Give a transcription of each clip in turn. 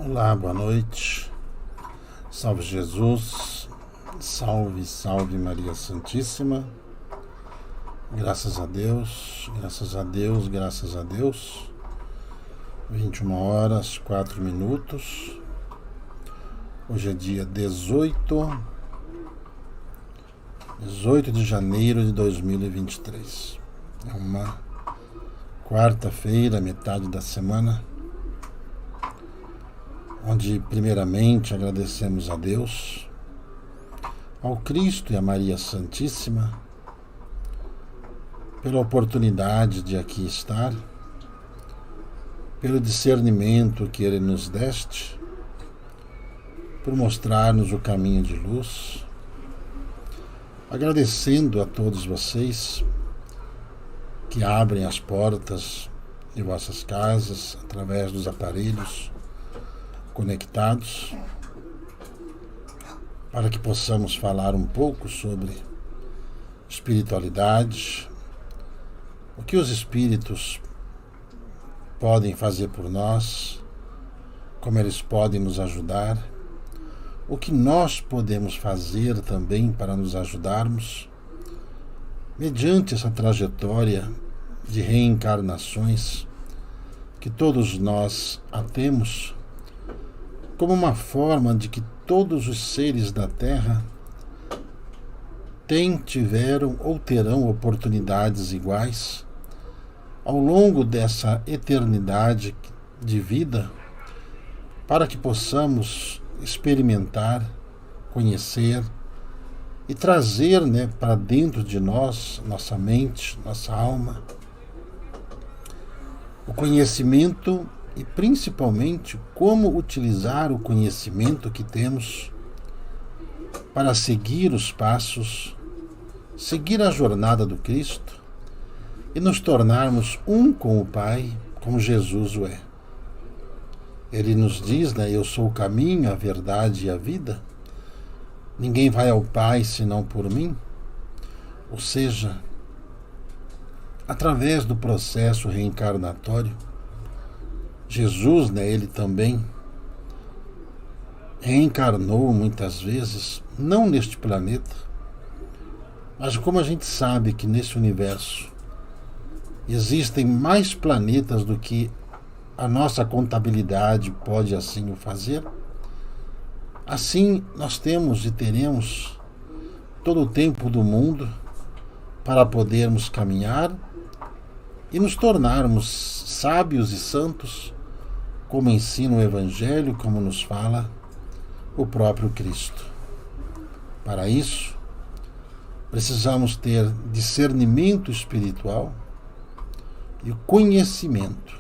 Olá, boa noite. Salve Jesus. Salve, salve Maria Santíssima. Graças a Deus, graças a Deus, graças a Deus. 21h04. Hoje é dia 18 de janeiro de 2023. É uma quarta-feira, metade da semana, onde primeiramente agradecemos a Deus, ao Cristo e a Maria Santíssima, pela oportunidade de aqui estar, pelo discernimento que Ele nos deste, por mostrar-nos o caminho de luz, agradecendo a todos vocês que abrem as portas de vossas casas através dos aparelhos conectados, para que possamos falar um pouco sobre espiritualidade, o que os espíritos podem fazer por nós, como eles podem nos ajudar, o que nós podemos fazer também para nos ajudarmos, mediante essa trajetória de reencarnações que todos nós a temos, como uma forma de que todos os seres da Terra tiveram ou terão oportunidades iguais ao longo dessa eternidade de vida, para que possamos experimentar, conhecer e trazer, para dentro de nós, nossa mente, nossa alma, o conhecimento e principalmente como utilizar o conhecimento que temos para seguir os passos, seguir a jornada do Cristo e nos tornarmos um com o Pai, como Jesus o é. Ele nos diz, eu sou o caminho, a verdade e a vida. Ninguém vai ao Pai senão por mim. Ou seja, através do processo reencarnatório, Jesus, ele também reencarnou muitas vezes, não neste planeta, mas como a gente sabe que nesse universo existem mais planetas do que a nossa contabilidade pode assim o fazer, assim nós temos e teremos todo o tempo do mundo para podermos caminhar e nos tornarmos sábios e santos, como ensina o Evangelho, como nos fala o próprio Cristo. Para isso, precisamos ter discernimento espiritual e conhecimento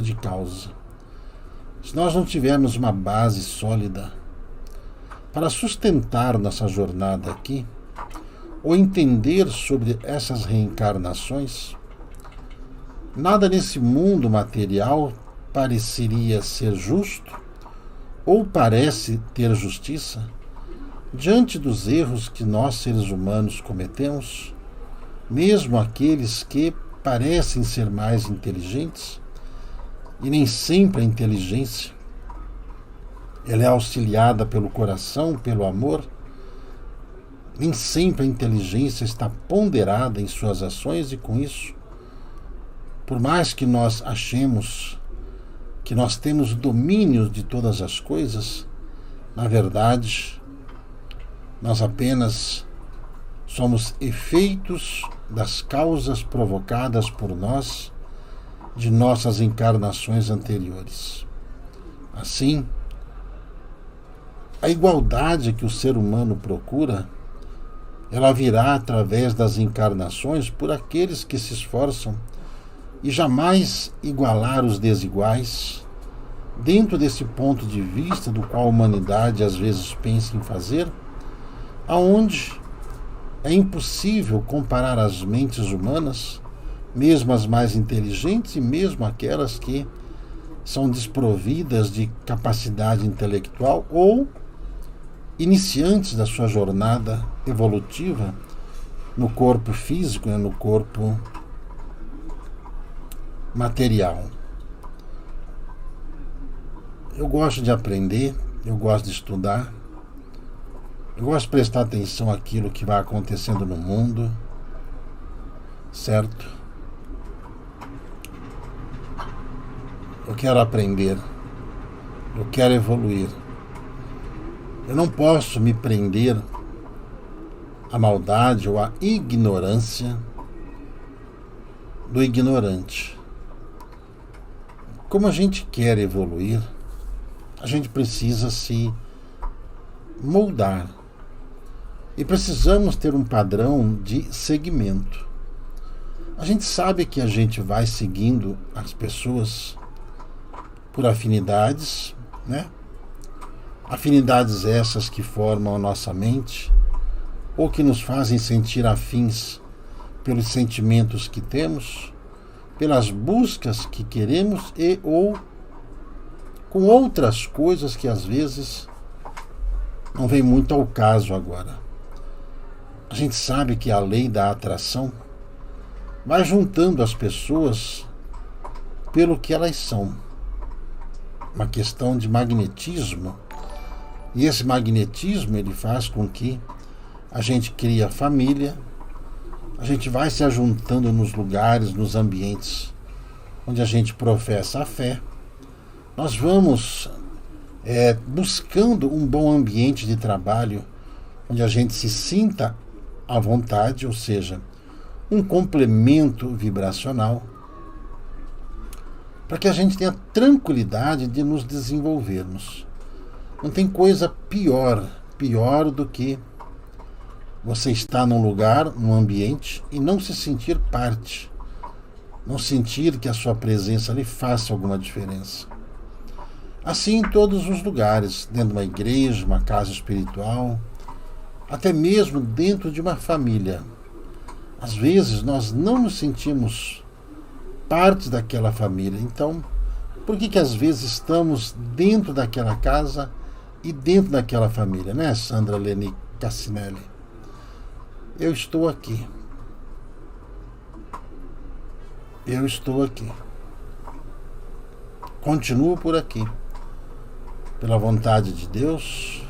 de causa. Se nós não tivermos uma base sólida para sustentar nossa jornada aqui, ou entender sobre essas reencarnações, nada nesse mundo material pareceria ser justo ou parece ter justiça diante dos erros que nós seres humanos cometemos, mesmo aqueles que parecem ser mais inteligentes, e nem sempre a inteligência ela é auxiliada pelo coração, pelo amor. Nem sempre a inteligência está ponderada em suas ações, e com isso, por mais que nós achemos que nós temos domínio de todas as coisas, na verdade, nós apenas somos efeitos das causas provocadas por nós de nossas encarnações anteriores. Assim, a igualdade que o ser humano procura, ela virá através das encarnações por aqueles que se esforçam e jamais igualar os desiguais, dentro desse ponto de vista do qual a humanidade às vezes pensa em fazer, aonde é impossível comparar as mentes humanas, mesmo as mais inteligentes e mesmo aquelas que são desprovidas de capacidade intelectual ou iniciantes da sua jornada evolutiva no corpo físico, no corpo material. Eu gosto de aprender, eu gosto de estudar, eu gosto de prestar atenção àquilo que vai acontecendo no mundo, certo? Eu quero aprender, eu quero evoluir. Eu não posso me prender à maldade ou à ignorância do ignorante. Como a gente quer evoluir, a gente precisa se moldar. E precisamos ter um padrão de seguimento. A gente sabe que a gente vai seguindo as pessoas por afinidades, né? Afinidades essas que formam a nossa mente ou que nos fazem sentir afins pelos sentimentos que temos, pelas buscas que queremos e ou com outras coisas que às vezes não vem muito ao caso agora. A gente sabe que a lei da atração vai juntando as pessoas pelo que elas são. Uma questão de magnetismo. E esse magnetismo ele faz com que a gente cria família, a gente vai se ajuntando nos lugares, nos ambientes onde a gente professa a fé. Nós vamos buscando um bom ambiente de trabalho onde a gente se sinta à vontade, ou seja, um complemento vibracional, para que a gente tenha tranquilidade de nos desenvolvermos. Não tem coisa pior do que você estar num lugar, num ambiente e não se sentir parte, não sentir que a sua presença ali faça alguma diferença. Assim em todos os lugares, dentro de uma igreja, uma casa espiritual, até mesmo dentro de uma família. Às vezes nós não nos sentimos parte daquela família. Então, por que às vezes estamos dentro daquela casa e dentro daquela família, né, Sandra Leni Cassinelli? Eu estou aqui. Eu estou aqui. Continuo por aqui. Pela vontade de Deus,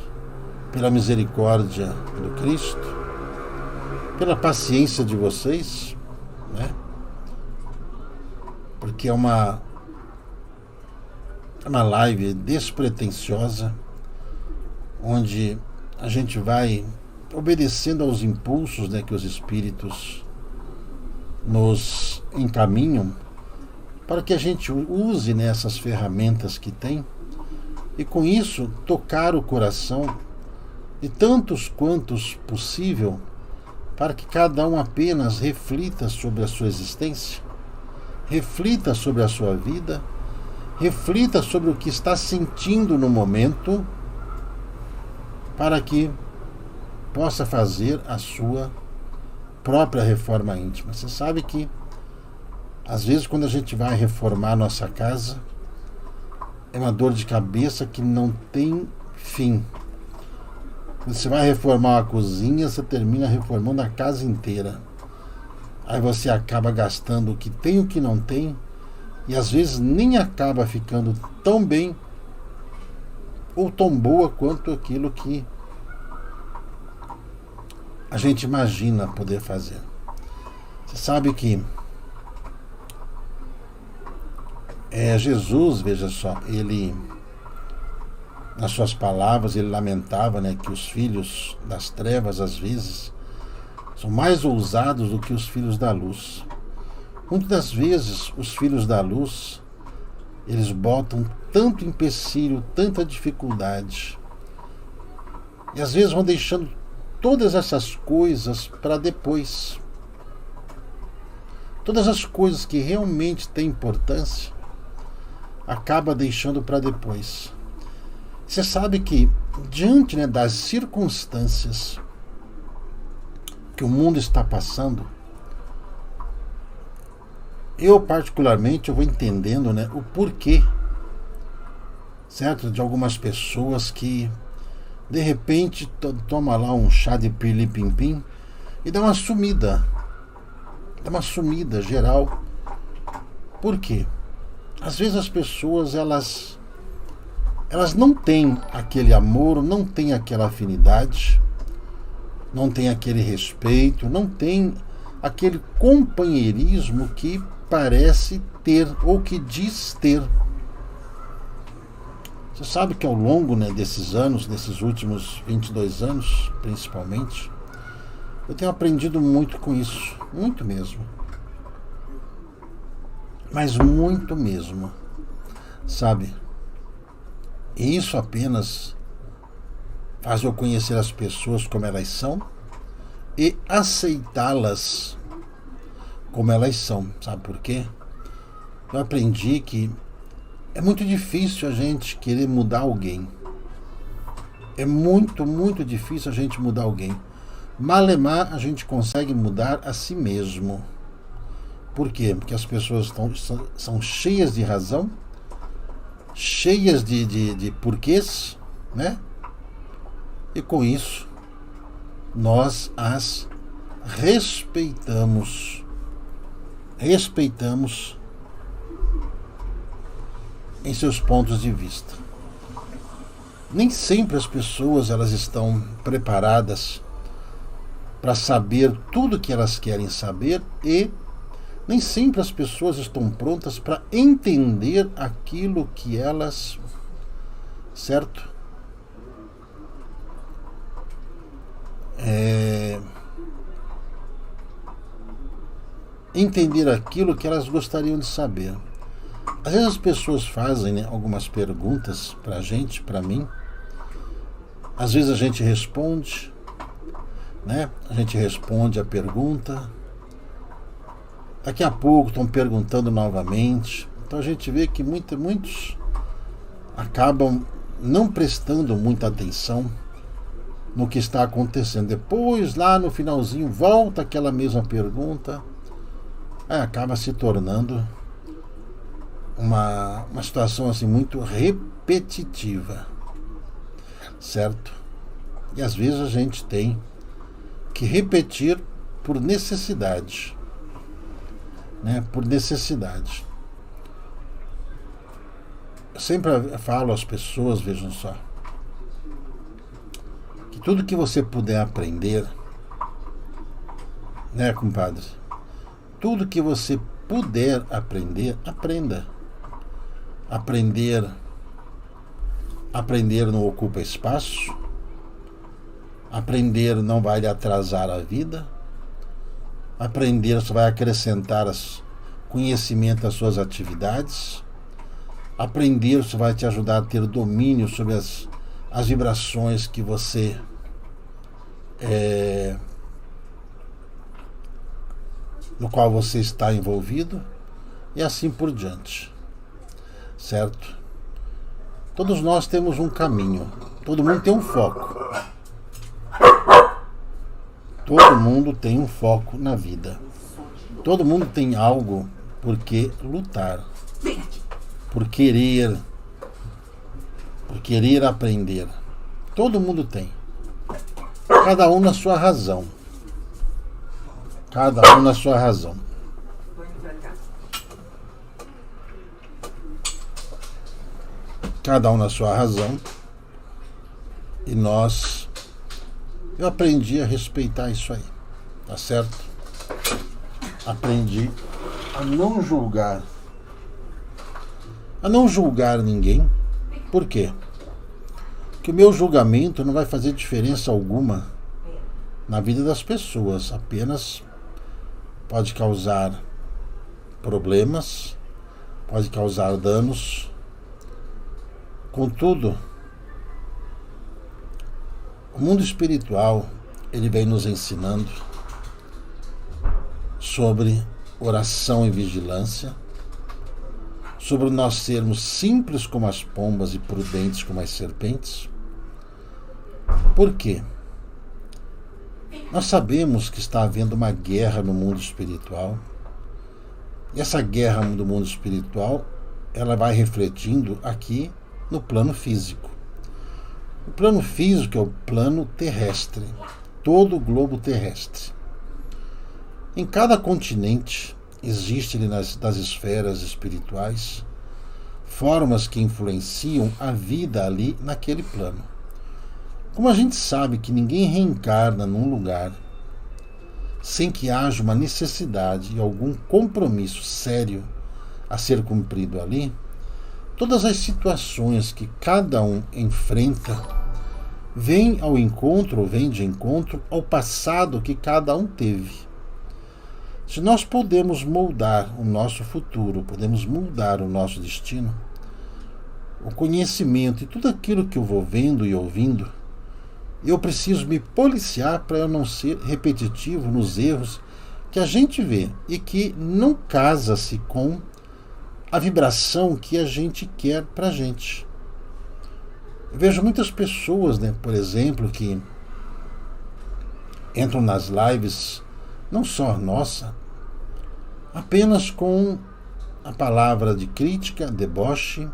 pela misericórdia do Cristo, pela paciência de vocês, né? Porque é uma live despretensiosa, onde a gente vai obedecendo aos impulsos, né, que os espíritos nos encaminham, para que a gente use nessas ferramentas que tem, e com isso tocar o coração de tantos quantos possível, para que cada um apenas reflita sobre a sua existência, reflita sobre a sua vida, reflita sobre o que está sentindo no momento, para que possa fazer a sua própria reforma íntima. Você sabe que às vezes quando a gente vai reformar a nossa casa, é uma dor de cabeça que não tem fim. Quando você vai reformar a cozinha, você termina reformando a casa inteira. Aí você acaba gastando o que tem e o que não tem, e às vezes nem acaba ficando tão bem ou tão boa quanto aquilo que a gente imagina poder fazer. Você sabe que Jesus, veja só, ele, nas suas palavras, ele lamentava, né, que os filhos das trevas, às vezes, são mais ousados do que os filhos da luz. Muitas das vezes, os filhos da luz, eles botam tanto empecilho, tanta dificuldade, e às vezes vão deixando todas essas coisas para depois. Todas as coisas que realmente têm importância, acaba deixando para depois. Você sabe que, diante, né, das circunstâncias que o mundo está passando, eu particularmente eu vou entendendo, né, o porquê, certo, de algumas pessoas que de repente toma lá um chá de pirlim-pim-pim e dá uma sumida geral. Por quê? Às vezes as pessoas elas elas não têm aquele amor, não têm aquela afinidade, não têm aquele respeito, não têm aquele companheirismo que parece ter ou que diz ter. Você sabe que ao longo, né, desses anos, desses últimos 22 anos, principalmente, eu tenho aprendido muito com isso, muito mesmo. Mas muito mesmo, sabe? E isso apenas faz eu conhecer as pessoas como elas são e aceitá-las como elas são. Sabe por quê? Eu aprendi que é muito difícil a gente querer mudar alguém. É muito, muito difícil a gente mudar alguém. Malemar a gente consegue mudar a si mesmo. Por quê? Porque as pessoas são cheias de razão, cheias de porquês, né? E com isso, nós as respeitamos. Respeitamos em seus pontos de vista. Nem sempre as pessoas elas estão preparadas para saber tudo o que elas querem saber e nem sempre as pessoas estão prontas para entender aquilo que elas, certo? Entender aquilo que elas gostariam de saber. Às vezes as pessoas fazem, né, algumas perguntas para a gente, para mim. Às vezes a gente responde, né? A gente responde a pergunta. Daqui a pouco estão perguntando novamente. Então a gente vê que muitos acabam não prestando muita atenção no que está acontecendo. Depois, lá no finalzinho, volta aquela mesma pergunta. Acaba se tornando uma situação assim muito repetitiva, certo? E às vezes a gente tem que repetir por necessidade, né? Por necessidade. Eu sempre falo às pessoas, vejam só, que tudo que você puder aprender, né, compadre? Tudo que você puder aprender, aprenda. Aprender não ocupa espaço. Aprender não vai lhe atrasar a vida. Aprender só vai acrescentar conhecimento às suas atividades. Aprender só vai te ajudar a ter domínio sobre as vibrações que você no qual você está envolvido, e assim por diante, certo? Todos nós temos um caminho, todo mundo tem um foco, todo mundo tem um foco na vida, todo mundo tem algo por que lutar, por querer aprender, todo mundo tem, cada um na sua razão. Cada um na sua razão. Cada um na sua razão. E eu aprendi a respeitar isso aí. Tá certo? Aprendi a não julgar. A não julgar ninguém. Por quê? Porque o meu julgamento não vai fazer diferença alguma na vida das pessoas. Apenas pode causar problemas, pode causar danos. Contudo, o mundo espiritual, ele vem nos ensinando sobre oração e vigilância, sobre nós sermos simples como as pombas e prudentes como as serpentes. Por quê? Nós sabemos que está havendo uma guerra no mundo espiritual. E essa guerra do mundo espiritual, ela vai refletindo aqui no plano físico. O plano físico é o plano terrestre, todo o globo terrestre. Em cada continente existe das esferas espirituais formas que influenciam a vida ali naquele plano. Como a gente sabe que ninguém reencarna num lugar sem que haja uma necessidade e algum compromisso sério a ser cumprido ali, todas as situações que cada um enfrenta vêm ao encontro, ou vêm de encontro ao passado que cada um teve. Se nós podemos moldar o nosso futuro, podemos moldar o nosso destino, o conhecimento e tudo aquilo que eu vou vendo e ouvindo, eu preciso me policiar para eu não ser repetitivo nos erros que a gente vê e que não casa-se com a vibração que a gente quer para a gente. Eu vejo muitas pessoas, por exemplo, que entram nas lives, não só a nossa, apenas com a palavra de crítica, deboche,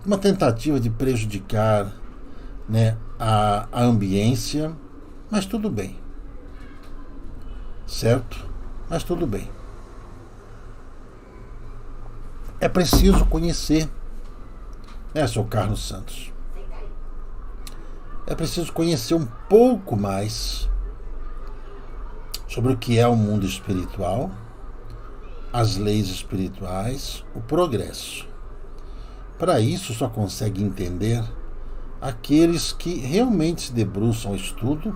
uma tentativa de prejudicar a ambiência, mas tudo bem. Certo? Mas tudo bem. É preciso conhecer, Sr. Carlos Santos? É preciso conhecer um pouco mais sobre o que é o mundo espiritual, as leis espirituais, o progresso. Para isso só consegue entender aqueles que realmente se debruçam ao estudo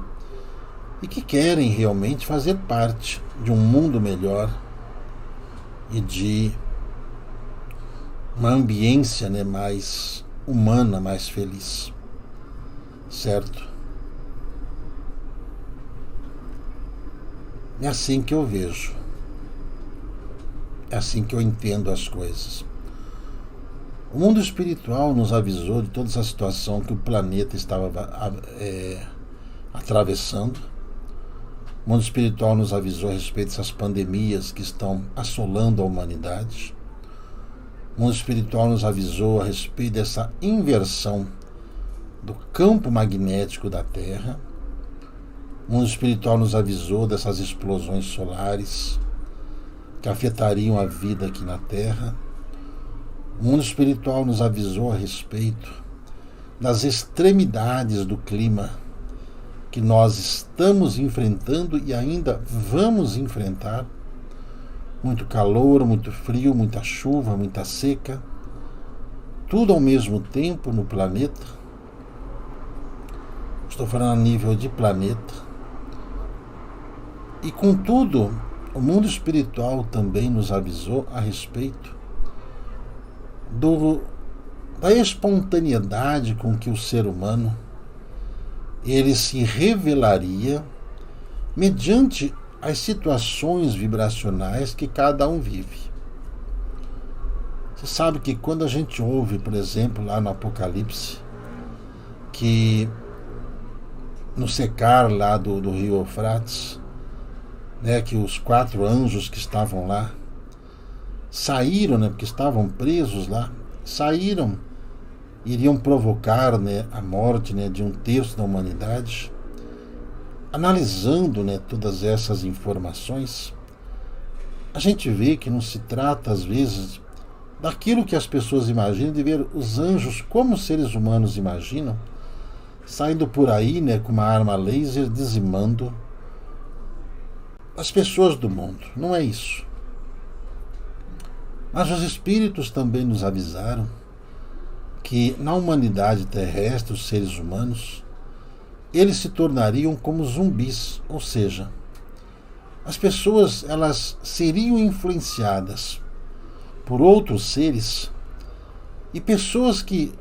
e que querem realmente fazer parte de um mundo melhor e de uma ambiência mais humana, mais feliz. Certo? É assim que eu vejo. É assim que eu entendo as coisas. O mundo espiritual nos avisou de toda essa situação que o planeta estava atravessando. O mundo espiritual nos avisou a respeito dessas pandemias que estão assolando a humanidade. O mundo espiritual nos avisou a respeito dessa inversão do campo magnético da Terra. O mundo espiritual nos avisou dessas explosões solares que afetariam a vida aqui na Terra. O mundo espiritual nos avisou a respeito das extremidades do clima que nós estamos enfrentando e ainda vamos enfrentar. Muito calor, muito frio, muita chuva, muita seca, tudo ao mesmo tempo no planeta. Estou falando a nível de planeta. E contudo, o mundo espiritual também nos avisou a respeito da espontaneidade com que o ser humano ele se revelaria mediante as situações vibracionais que cada um vive. Você sabe que quando a gente ouve, por exemplo, lá no Apocalipse, que no secar lá do rio Eufrates, que os 4 anjos que estavam lá saíram, porque estavam presos lá, saíram, iriam provocar a morte de 1/3 da humanidade. Analisando todas essas informações, a gente vê que não se trata, às vezes, daquilo que as pessoas imaginam, de ver os anjos como os seres humanos imaginam, saindo por aí com uma arma laser, dizimando as pessoas do mundo. Não é isso. Mas os espíritos também nos avisaram que na humanidade terrestre, os seres humanos, eles se tornariam como zumbis, ou seja, as pessoas elas seriam influenciadas por outros seres e pessoas que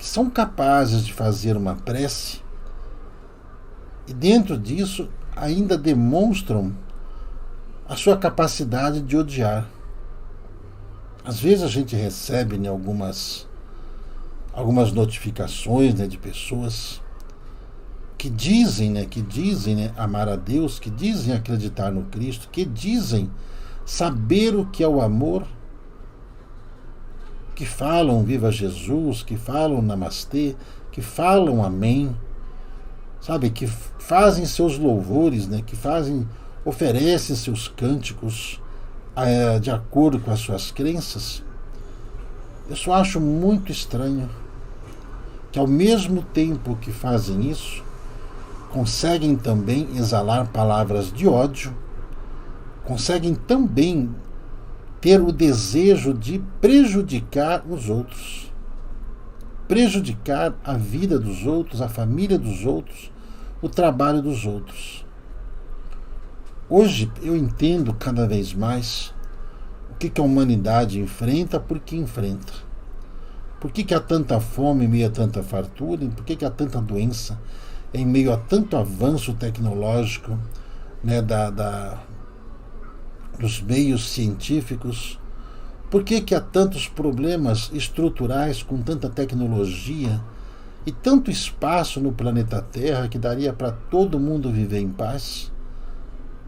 são capazes de fazer uma prece e dentro disso ainda demonstram a sua capacidade de odiar. Às vezes a gente recebe algumas notificações de pessoas que dizem amar a Deus, que dizem acreditar no Cristo, que dizem saber o que é o amor, que falam Viva Jesus, que falam Namastê, que falam Amém, sabe, que fazem seus louvores, que oferecem seus cânticos de acordo com as suas crenças, Eu só acho muito estranho que, ao mesmo tempo que fazem isso, conseguem também exalar palavras de ódio, conseguem também ter o desejo de prejudicar os outros, prejudicar a vida dos outros, a família dos outros, o trabalho dos outros. Hoje eu entendo cada vez mais o que a humanidade enfrenta, por que enfrenta. Por que há tanta fome em meio a tanta fartura? Por que há tanta doença em meio a tanto avanço tecnológico, né, dos meios científicos? Por que há tantos problemas estruturais com tanta tecnologia e tanto espaço no planeta Terra que daria para todo mundo viver em paz?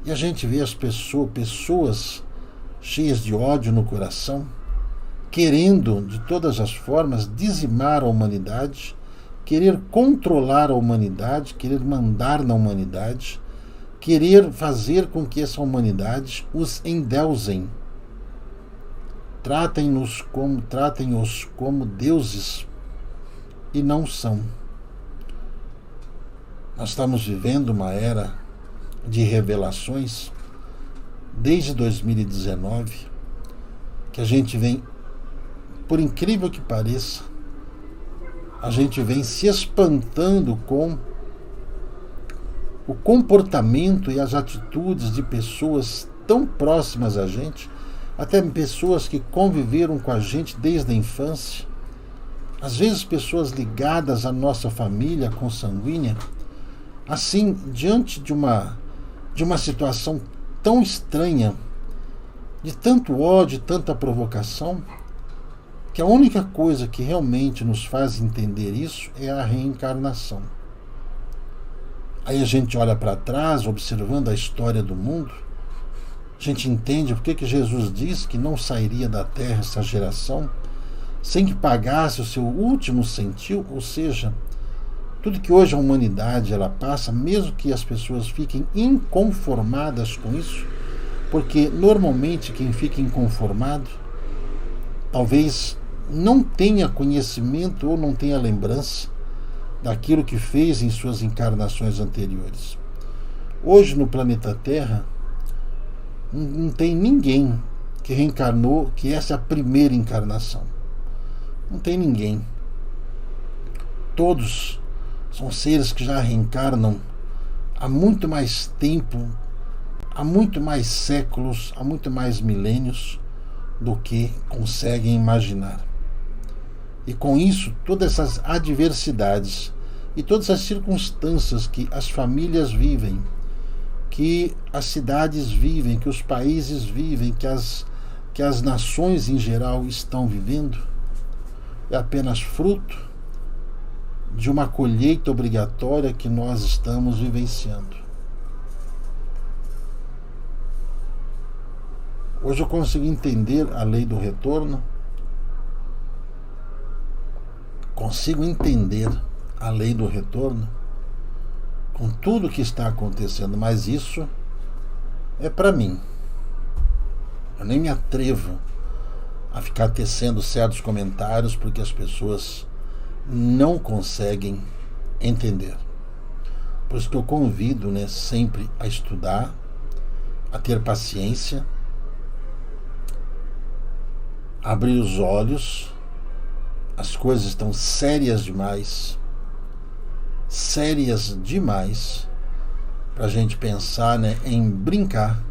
E a gente vê as pessoas cheias de ódio no coração, querendo de todas as formas dizimar a humanidade, querer controlar a humanidade, querer mandar na humanidade, querer fazer com que essa humanidade os endeusem. Tratem-os como deuses, e não são. Nós estamos vivendo uma era de revelações desde 2019, que a gente vem, por incrível que pareça, a gente vem se espantando com o comportamento e as atitudes de pessoas tão próximas a gente, até pessoas que conviveram com a gente desde a infância, às vezes pessoas ligadas à nossa família consanguínea, assim, diante de uma situação tão estranha, de tanto ódio, de tanta provocação, que a única coisa que realmente nos faz entender isso é a reencarnação. Aí a gente olha para trás, observando a história do mundo, a gente entende por que Jesus disse que não sairia da terra essa geração sem que pagasse o seu último centil, ou seja, tudo que hoje a humanidade ela passa, mesmo que as pessoas fiquem inconformadas com isso, porque normalmente quem fica inconformado talvez não tenha conhecimento ou não tenha lembrança daquilo que fez em suas encarnações anteriores. Hoje no planeta Terra não tem ninguém que reencarnou, que essa é a primeira encarnação. Não tem ninguém. Todos são seres que já reencarnam há muito mais tempo, há muito mais séculos, há muito mais milênios do que conseguem imaginar. E com isso, todas essas adversidades e todas as circunstâncias que as famílias vivem, que as cidades vivem, que os países vivem, que as nações em geral estão vivendo, é apenas fruto de uma colheita obrigatória que nós estamos vivenciando. Hoje eu consigo entender a lei do retorno, consigo entender a lei do retorno com tudo que está acontecendo, mas isso é para mim. Eu nem me atrevo a ficar tecendo certos comentários porque as pessoas não conseguem entender. Por isso que eu convido, sempre a estudar, a ter paciência, a abrir os olhos. As coisas estão sérias demais para a gente pensar, em brincar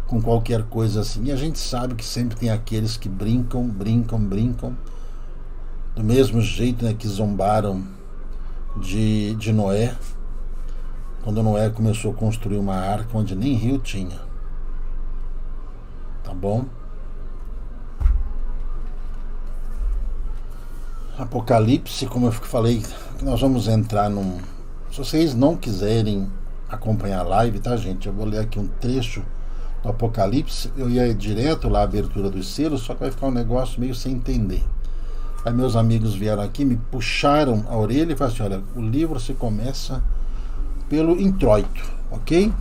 com qualquer coisa assim. E a gente sabe que sempre tem aqueles que brincam, do mesmo jeito, que zombaram de Noé, quando Noé começou a construir uma arca onde nem rio tinha. Tá bom? Apocalipse, como eu falei, nós vamos entrar num... Se vocês não quiserem acompanhar a live, tá, gente? Eu vou ler aqui um trecho do Apocalipse. Eu ia direto lá à abertura dos selos, só que vai ficar um negócio meio sem entender. Aí meus amigos vieram aqui, me puxaram a orelha e falaram assim: olha, o livro se começa pelo introito, ok?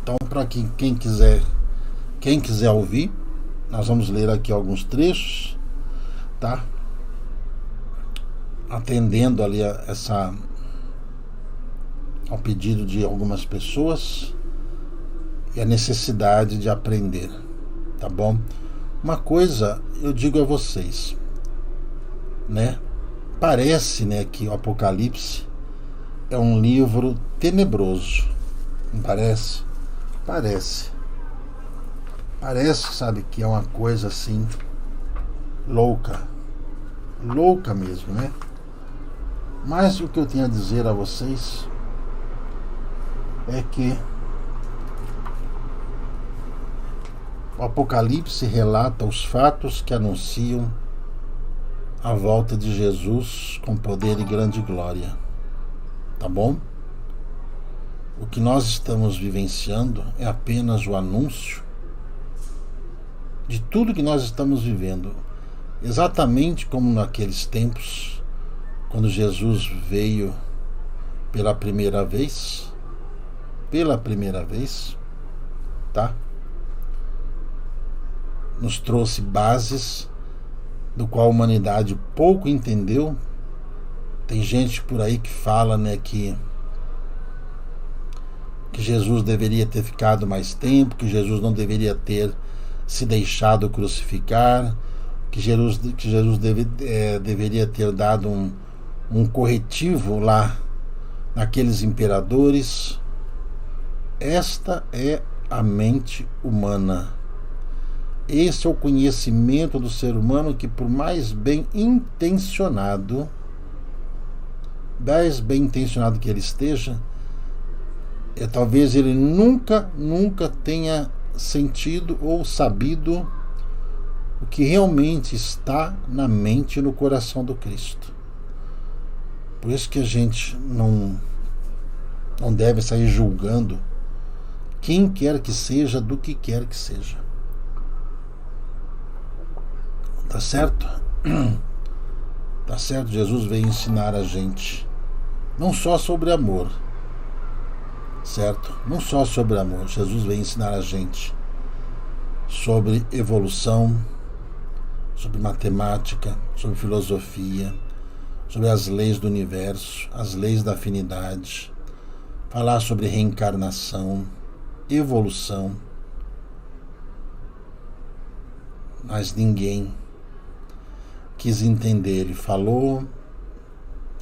Então, para quem quiser ouvir, nós vamos ler aqui alguns trechos. tá? Atendendo ali ao pedido de algumas pessoas e a necessidade de aprender, tá bom? Uma coisa eu digo a vocês, né? Parece, né, que o Apocalipse é um livro tenebroso, não parece? Parece. Parece, sabe, que é uma coisa assim louca. Louca mesmo, né? Mas o que eu tenho a dizer a vocês é que o Apocalipse relata os fatos que anunciam a volta de Jesus com poder e grande glória. Tá bom? O que nós estamos vivenciando é apenas o anúncio de tudo que nós estamos vivendo. Exatamente como naqueles tempos, quando Jesus veio pela primeira vez, tá? Nos trouxe bases do qual a humanidade pouco entendeu. Tem gente por aí que fala, né, que Jesus deveria ter ficado mais tempo, que Jesus não deveria ter se deixado crucificar, que Jesus deveria ter dado um corretivo lá naqueles imperadores. Esta é a mente humana. Esse é o conhecimento do ser humano que, por mais bem intencionado que ele esteja, talvez ele nunca tenha sentido ou sabido o que realmente está na mente e no coração do Cristo. Por isso que a gente não deve sair julgando quem quer que seja, do que quer que seja. Tá certo? Tá certo? Jesus veio ensinar a gente não só sobre amor, certo? Não só sobre amor. Jesus veio ensinar a gente sobre evolução, sobre matemática, sobre filosofia, sobre as leis do universo, as leis da afinidade, falar sobre reencarnação, evolução. Mas ninguém quis entender. Ele falou,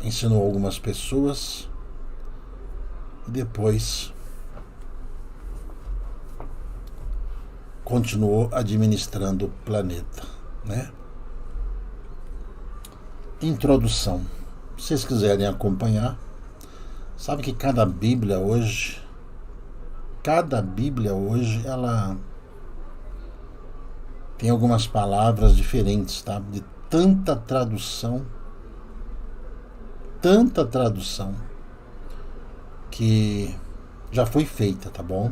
ensinou algumas pessoas e depois continuou administrando o planeta, né? Introdução. Se vocês quiserem acompanhar, sabe que cada Bíblia hoje, ela tem algumas palavras diferentes, tá? De tanta tradução que já foi feita, tá bom?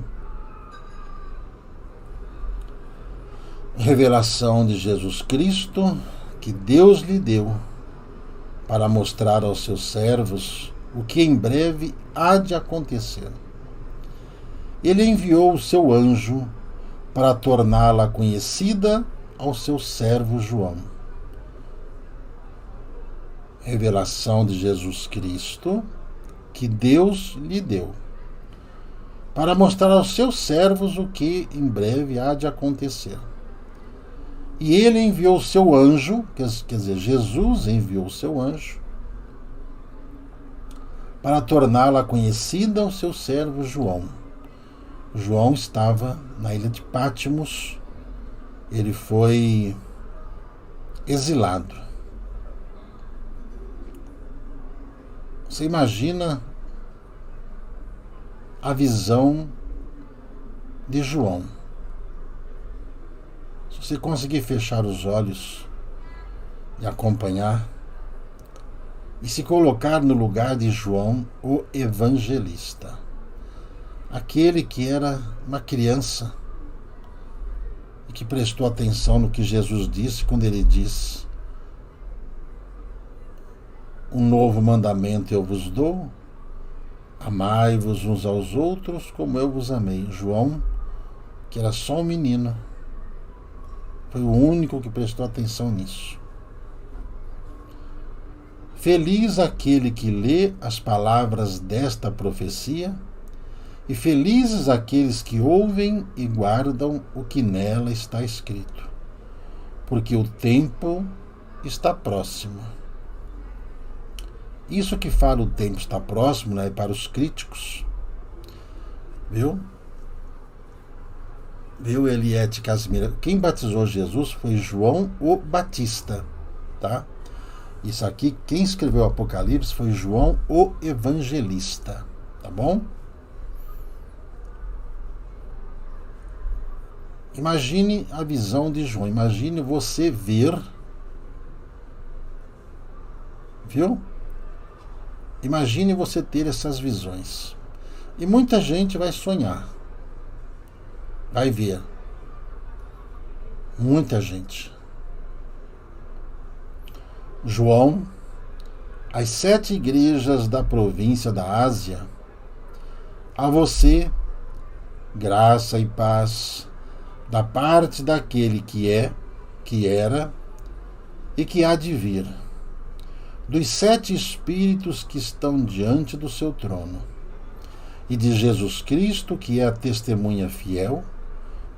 Revelação de Jesus Cristo que Deus lhe deu para mostrar aos seus servos o que em breve há de acontecer. Ele enviou o seu anjo para torná-la conhecida ao seu servo João. Revelação de Jesus Cristo que Deus lhe deu para mostrar aos seus servos o que em breve há de acontecer. E ele enviou o seu anjo, quer dizer, Jesus enviou o seu anjo para torná-la conhecida ao seu servo João. João estava na ilha de Patmos, ele foi exilado. Você imagina a visão de João. Se você conseguir fechar os olhos e acompanhar, e se colocar no lugar de João, o evangelista, aquele que era uma criança e que prestou atenção no que Jesus disse quando ele disse: um novo mandamento eu vos dou, amai-vos uns aos outros como eu vos amei. João, que era só um menino, foi o único que prestou atenção nisso. Feliz aquele que lê as palavras desta profecia, e felizes aqueles que ouvem e guardam o que nela está escrito, porque o tempo está próximo. Isso que fala o tempo está próximo, né, para os críticos, viu? Viu, Eliette Casimira? Quem batizou Jesus foi João o Batista, tá? Isso aqui, quem escreveu o Apocalipse foi João o Evangelista, tá bom? Imagine a visão de João, imagine você ver, viu? Imagine você ter essas visões. E muita gente vai sonhar, vai ver. Muita gente. João, as 7 igrejas da província da Ásia, a você, graça e paz, da parte daquele que é, que era e que há de vir, dos 7 Espíritos que estão diante do seu trono, e de Jesus Cristo, que é a testemunha fiel,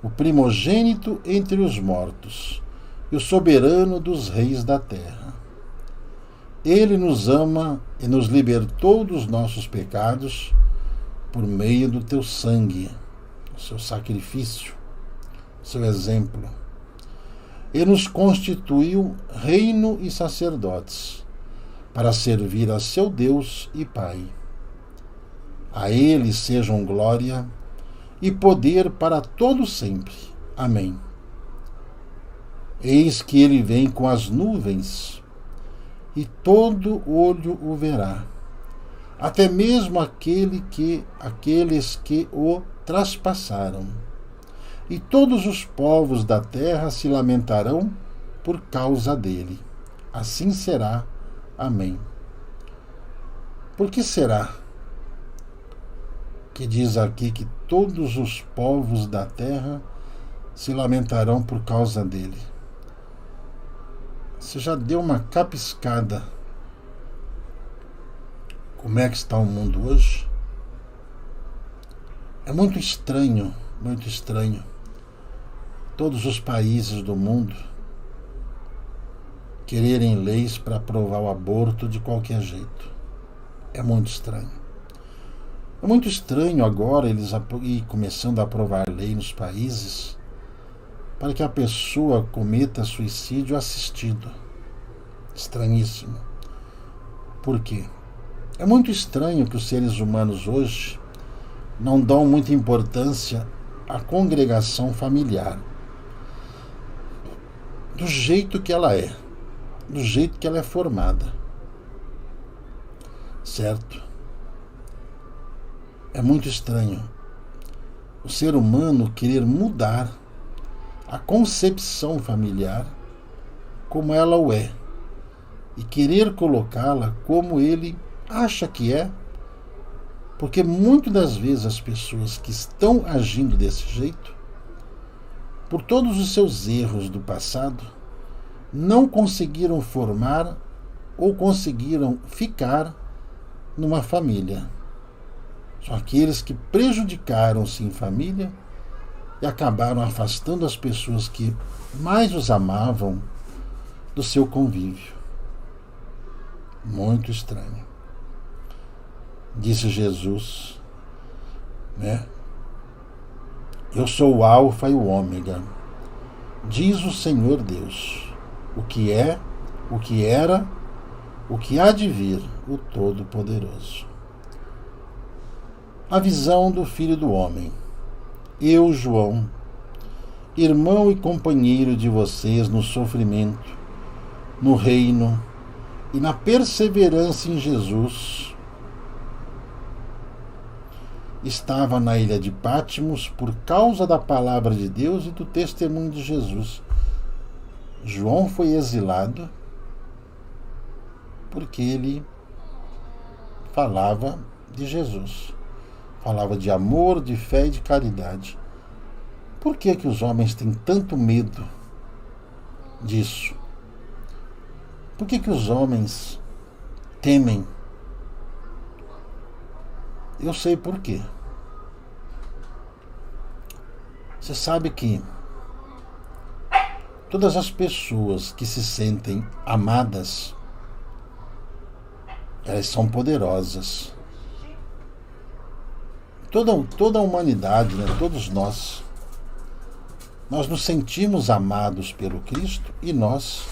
o primogênito entre os mortos e o soberano dos reis da terra. Ele nos ama e nos libertou dos nossos pecados por meio do teu sangue, do seu sacrifício, seu exemplo. E nos constituiu reino e sacerdotes, para servir a seu Deus e Pai. A ele sejam glória e poder para todo sempre. Amém. Eis que ele vem com as nuvens, e todo olho o verá, até mesmo aqueles que o traspassaram. E todos os povos da terra se lamentarão por causa dele. Assim será. Amém. Por que será que diz aqui que todos os povos da terra se lamentarão por causa dele? Você já deu uma capiscada como é que está o mundo hoje? É muito estranho, muito estranho. Todos os países do mundo quererem leis para aprovar o aborto de qualquer jeito. É muito estranho. É muito estranho agora eles ir começando a aprovar lei nos países para que a pessoa cometa suicídio assistido. Estranhíssimo. Por quê? É muito estranho que os seres humanos hoje não dão muita importância à congregação familiar. Do jeito que ela é. Do jeito que ela é formada. Certo? É muito estranho o ser humano querer mudar a concepção familiar como ela o é e querer colocá-la como ele acha que é, porque muitas das vezes as pessoas que estão agindo desse jeito, por todos os seus erros do passado, não conseguiram formar ou conseguiram ficar numa família. São aqueles que prejudicaram-se em família e acabaram afastando as pessoas que mais os amavam do seu convívio. Muito estranho. Disse Jesus, né? Eu sou o Alfa e o Ômega, diz o Senhor Deus, o que é, o que era, o que há de vir, o Todo-Poderoso. A visão do Filho do Homem. Eu, João, irmão e companheiro de vocês no sofrimento, no reino e na perseverança em Jesus, estava na ilha de Patmos por causa da palavra de Deus e do testemunho de Jesus. João foi exilado porque ele falava de Jesus. Falava de amor, de fé e de caridade. Por que que os homens têm tanto medo disso? Por que que os homens temem. Eu sei por quê. Você sabe que todas as pessoas que se sentem amadas, elas são poderosas. Toda a humanidade, né? Todos nós nos sentimos amados pelo Cristo e nós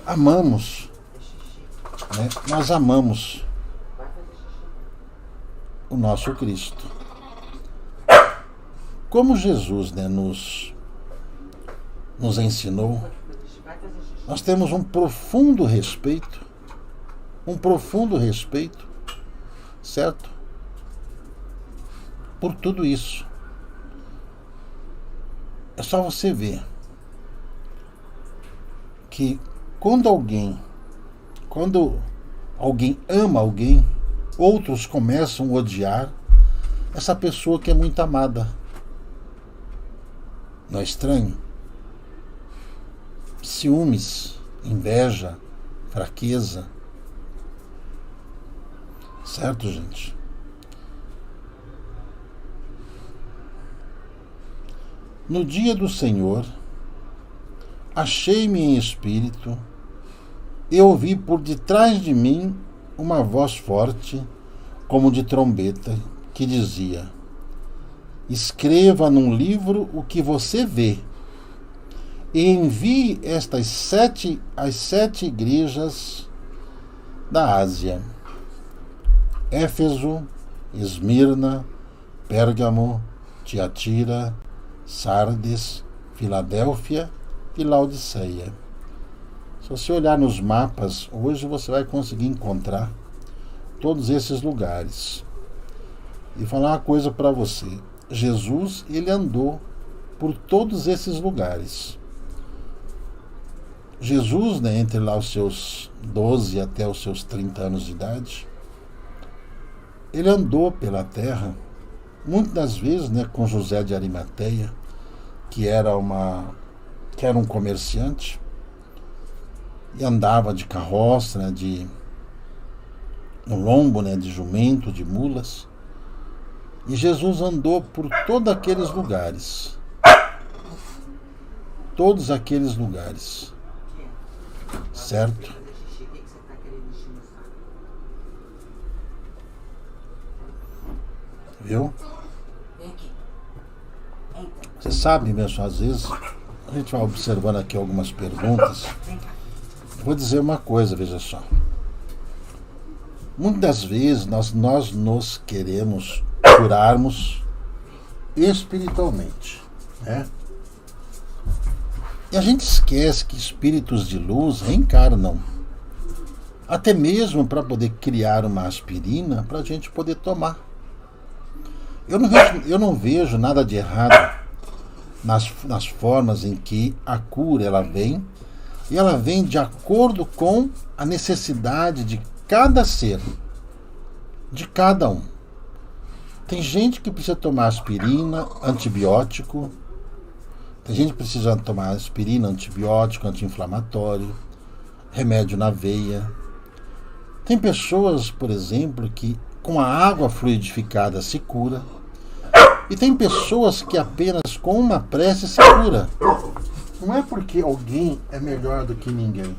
amamos, né? Nós amamos o nosso Cristo. Como Jesus, né, nos ensinou, nós temos um profundo respeito, certo? Por tudo isso. É só você ver que quando alguém ama alguém, outros começam a odiar essa pessoa que é muito amada. Não é estranho? Ciúmes, inveja, fraqueza. Certo, gente? No dia do Senhor, achei-me em espírito e ouvi por detrás de mim uma voz forte, como de trombeta, que dizia: escreva num livro o que você vê e envie às sete igrejas da Ásia: Éfeso, Esmirna, Pérgamo, Tiatira, Sardes, Filadélfia e Laodiceia. Se você olhar nos mapas, hoje você vai conseguir encontrar todos esses lugares. E falar uma coisa para você: Jesus, ele andou por todos esses lugares. Jesus, né, entre lá os seus 12 até os seus 30 anos de idade, ele andou pela terra, muitas das vezes, né, com José de Arimateia, que era um comerciante, e andava de carroça, né, no lombo, né, de jumento, de mulas. E Jesus andou por todos aqueles lugares. Todos aqueles lugares. Certo? Viu? Você sabe mesmo, às vezes, a gente vai observando aqui algumas perguntas. Eu vou dizer uma coisa, veja só. Muitas das vezes nós nos queremos curarmos espiritualmente, né? E a gente esquece que espíritos de luz reencarnam, até mesmo para poder criar uma aspirina para a gente poder tomar. Eu não vejo nada de errado nas formas em que a cura ela vem, e ela vem de acordo com a necessidade de cada ser, de cada um. Tem gente que precisa tomar aspirina, antibiótico. Tem gente que precisa tomar aspirina, antibiótico, anti-inflamatório, remédio na veia. Tem pessoas, por exemplo, que com a água fluidificada se cura. E tem pessoas que apenas com uma prece se cura. Não é porque alguém é melhor do que ninguém.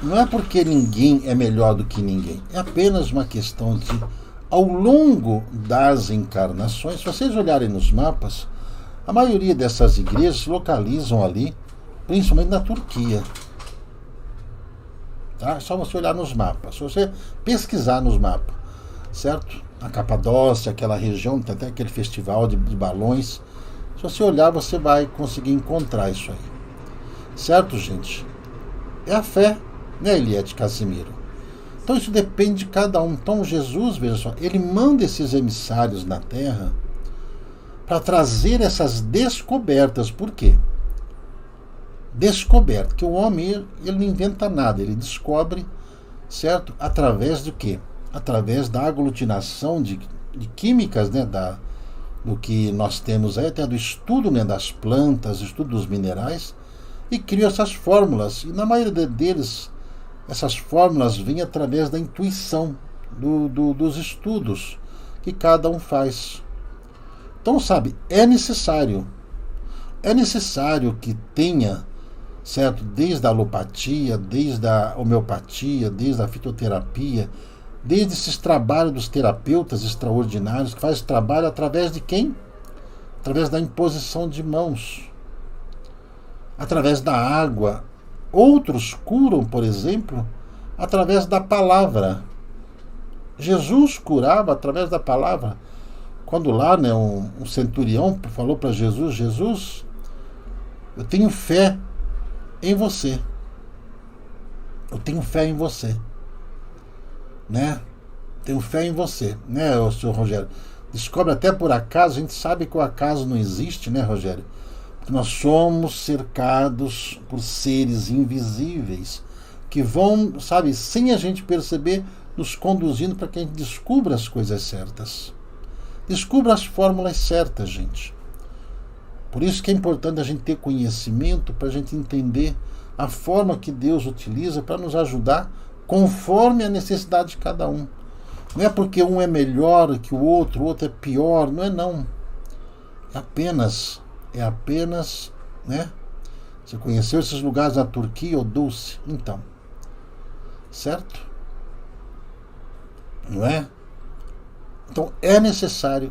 Não é porque ninguém é melhor do que ninguém. É apenas uma questão de, ao longo das encarnações, se vocês olharem nos mapas, a maioria dessas igrejas se localizam ali, principalmente na Turquia. Tá? É só você olhar nos mapas. Se você pesquisar nos mapas, certo? A Capadócia, aquela região, tem até aquele festival de balões. Se você olhar, você vai conseguir encontrar isso aí. Certo, gente? É a fé, né, Eliette Casimiro? Então isso depende de cada um. Então Jesus, veja só, ele manda esses emissários na Terra para trazer essas descobertas. Por quê? Descoberta, que o homem ele não inventa nada, ele descobre, certo? Através do quê? Através da aglutinação de químicas, né, do que nós temos aí, até do estudo, né, das plantas, estudo dos minerais, e criam essas fórmulas. E na maioria deles, essas fórmulas vêm através da intuição, dos estudos que cada um faz. Então, sabe, é necessário que tenha, certo, desde a alopatia, desde a homeopatia, desde a fitoterapia, desde esses trabalhos dos terapeutas extraordinários, que fazem trabalho através de quem? Através da imposição de mãos, através da água. Outros curam, por exemplo, através da palavra. Jesus curava através da palavra. Quando lá, né, um centurião falou para Jesus: Jesus, eu tenho fé em você. Eu tenho fé em você. Né? Tenho fé em você, né, senhor Rogério? Descobre até por acaso, a gente sabe que o acaso não existe, né, Rogério? Porque nós somos cercados por seres invisíveis que vão, sabe, sem a gente perceber, nos conduzindo para que a gente descubra as coisas certas. Descubra as fórmulas certas, gente. Por isso que é importante a gente ter conhecimento, para a gente entender a forma que Deus utiliza para nos ajudar conforme a necessidade de cada um. Não é porque um é melhor que o outro é pior, não é não. É apenas, né? Você conheceu esses lugares na Turquia, ou Dulce? Então, certo? Não é? Então é necessário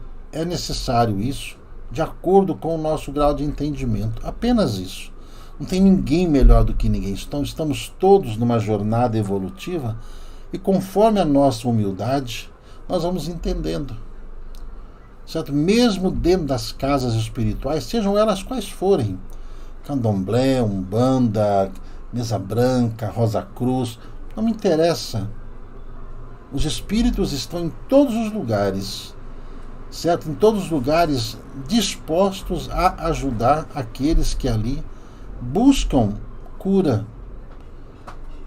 isso, de acordo com o nosso grau de entendimento. Apenas isso. Não tem ninguém melhor do que ninguém. Então, estamos todos numa jornada evolutiva e conforme a nossa humildade, nós vamos entendendo. Certo? Mesmo dentro das casas espirituais, sejam elas quais forem, Candomblé, Umbanda, Mesa Branca, Rosa Cruz, não me interessa. Os espíritos estão em todos os lugares, certo? Em todos os lugares dispostos a ajudar aqueles que ali buscam cura.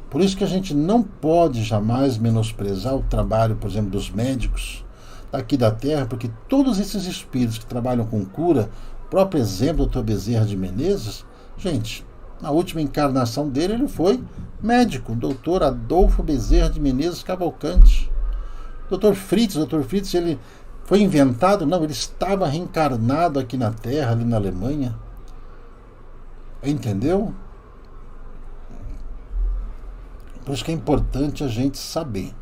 Por isso que a gente não pode jamais menosprezar o trabalho, por exemplo, dos médicos daqui da Terra, porque todos esses espíritos que trabalham com cura, o próprio exemplo do Dr. Bezerra de Menezes, gente, na última encarnação dele ele foi médico, Dr. Adolfo Bezerra de Menezes Cavalcante. Dr. Fritz, ele foi inventado? Não, ele estava reencarnado aqui na Terra, ali na Alemanha. Entendeu? Por isso que é importante a gente saber.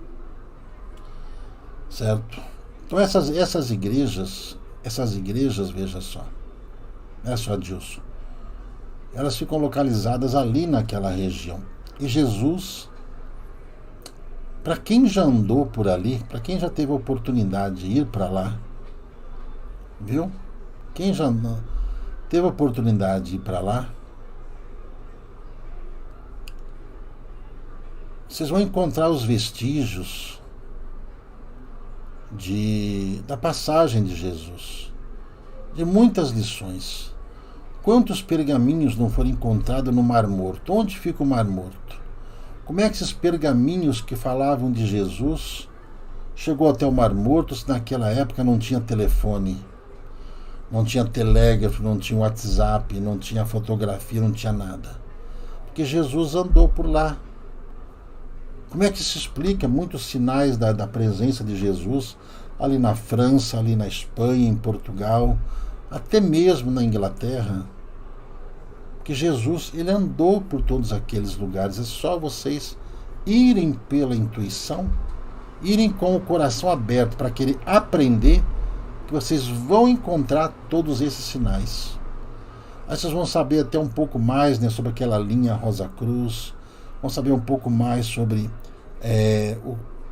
Certo? Então essas igrejas, veja só, né, só Adilson, elas ficam localizadas ali naquela região. E Jesus, para quem já andou por ali, para quem já teve a oportunidade de ir para lá, viu? Quem já teve a oportunidade de ir para lá, vocês vão encontrar os vestígios da passagem de Jesus, de muitas lições. Quantos pergaminhos não foram encontrados no Mar Morto? Onde fica o Mar Morto? Como é que esses pergaminhos que falavam de Jesus chegou até o Mar Morto se naquela época não tinha telefone, não tinha telégrafo, não tinha WhatsApp, não tinha fotografia, não tinha nada? Porque Jesus andou por lá. Como é que se explica muitos sinais da presença de Jesus ali na França, ali na Espanha, em Portugal, até mesmo na Inglaterra? Porque Jesus, ele andou por todos aqueles lugares. É só vocês irem pela intuição, irem com o coração aberto para querer aprender, que vocês vão encontrar todos esses sinais. Aí vocês vão saber até um pouco mais, né, sobre aquela linha Rosa Cruz, vão saber um pouco mais sobre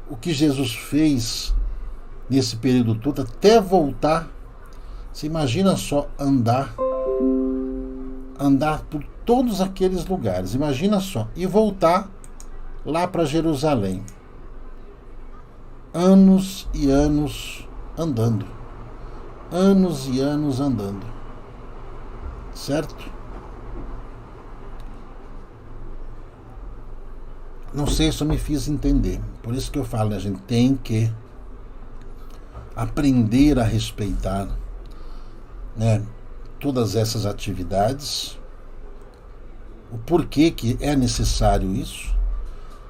o que Jesus fez nesse período todo, até voltar. Você imagina só andar por todos aqueles lugares, imagina só, e voltar lá para Jerusalém. Anos e anos andando. Anos e anos andando. Certo? Não sei se eu me fiz entender. Por isso que eu falo, né? A gente tem que aprender a respeitar, né, todas essas atividades, o porquê que é necessário isso,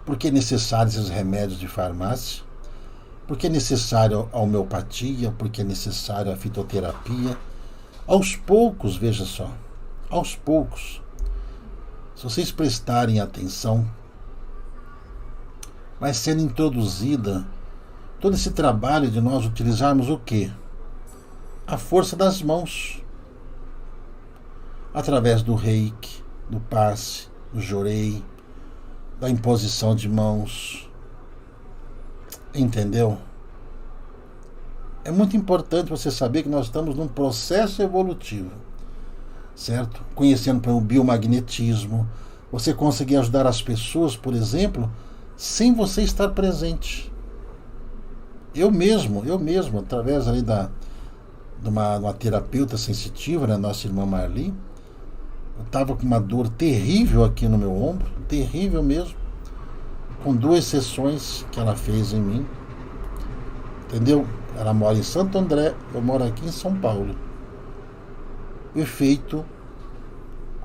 porque é necessário esses remédios de farmácia, porque é necessário a homeopatia, porque é necessário a fitoterapia. Aos poucos, veja só, aos poucos, se vocês prestarem atenção, vai sendo introduzida todo esse trabalho de nós utilizarmos o quê? A força das mãos, através do reiki, do passe, do jorei, da imposição de mãos. Entendeu? É muito importante você saber que nós estamos num processo evolutivo, certo? Conhecendo o biomagnetismo, você conseguir ajudar as pessoas, por exemplo, sem você estar presente. Eu mesmo, através ali de uma terapeuta sensitiva, né, nossa irmã Marli, eu estava com uma dor terrível aqui no meu ombro, terrível mesmo, com 2 sessões que ela fez em mim, entendeu? Ela mora em Santo André, eu moro aqui em São Paulo. O efeito,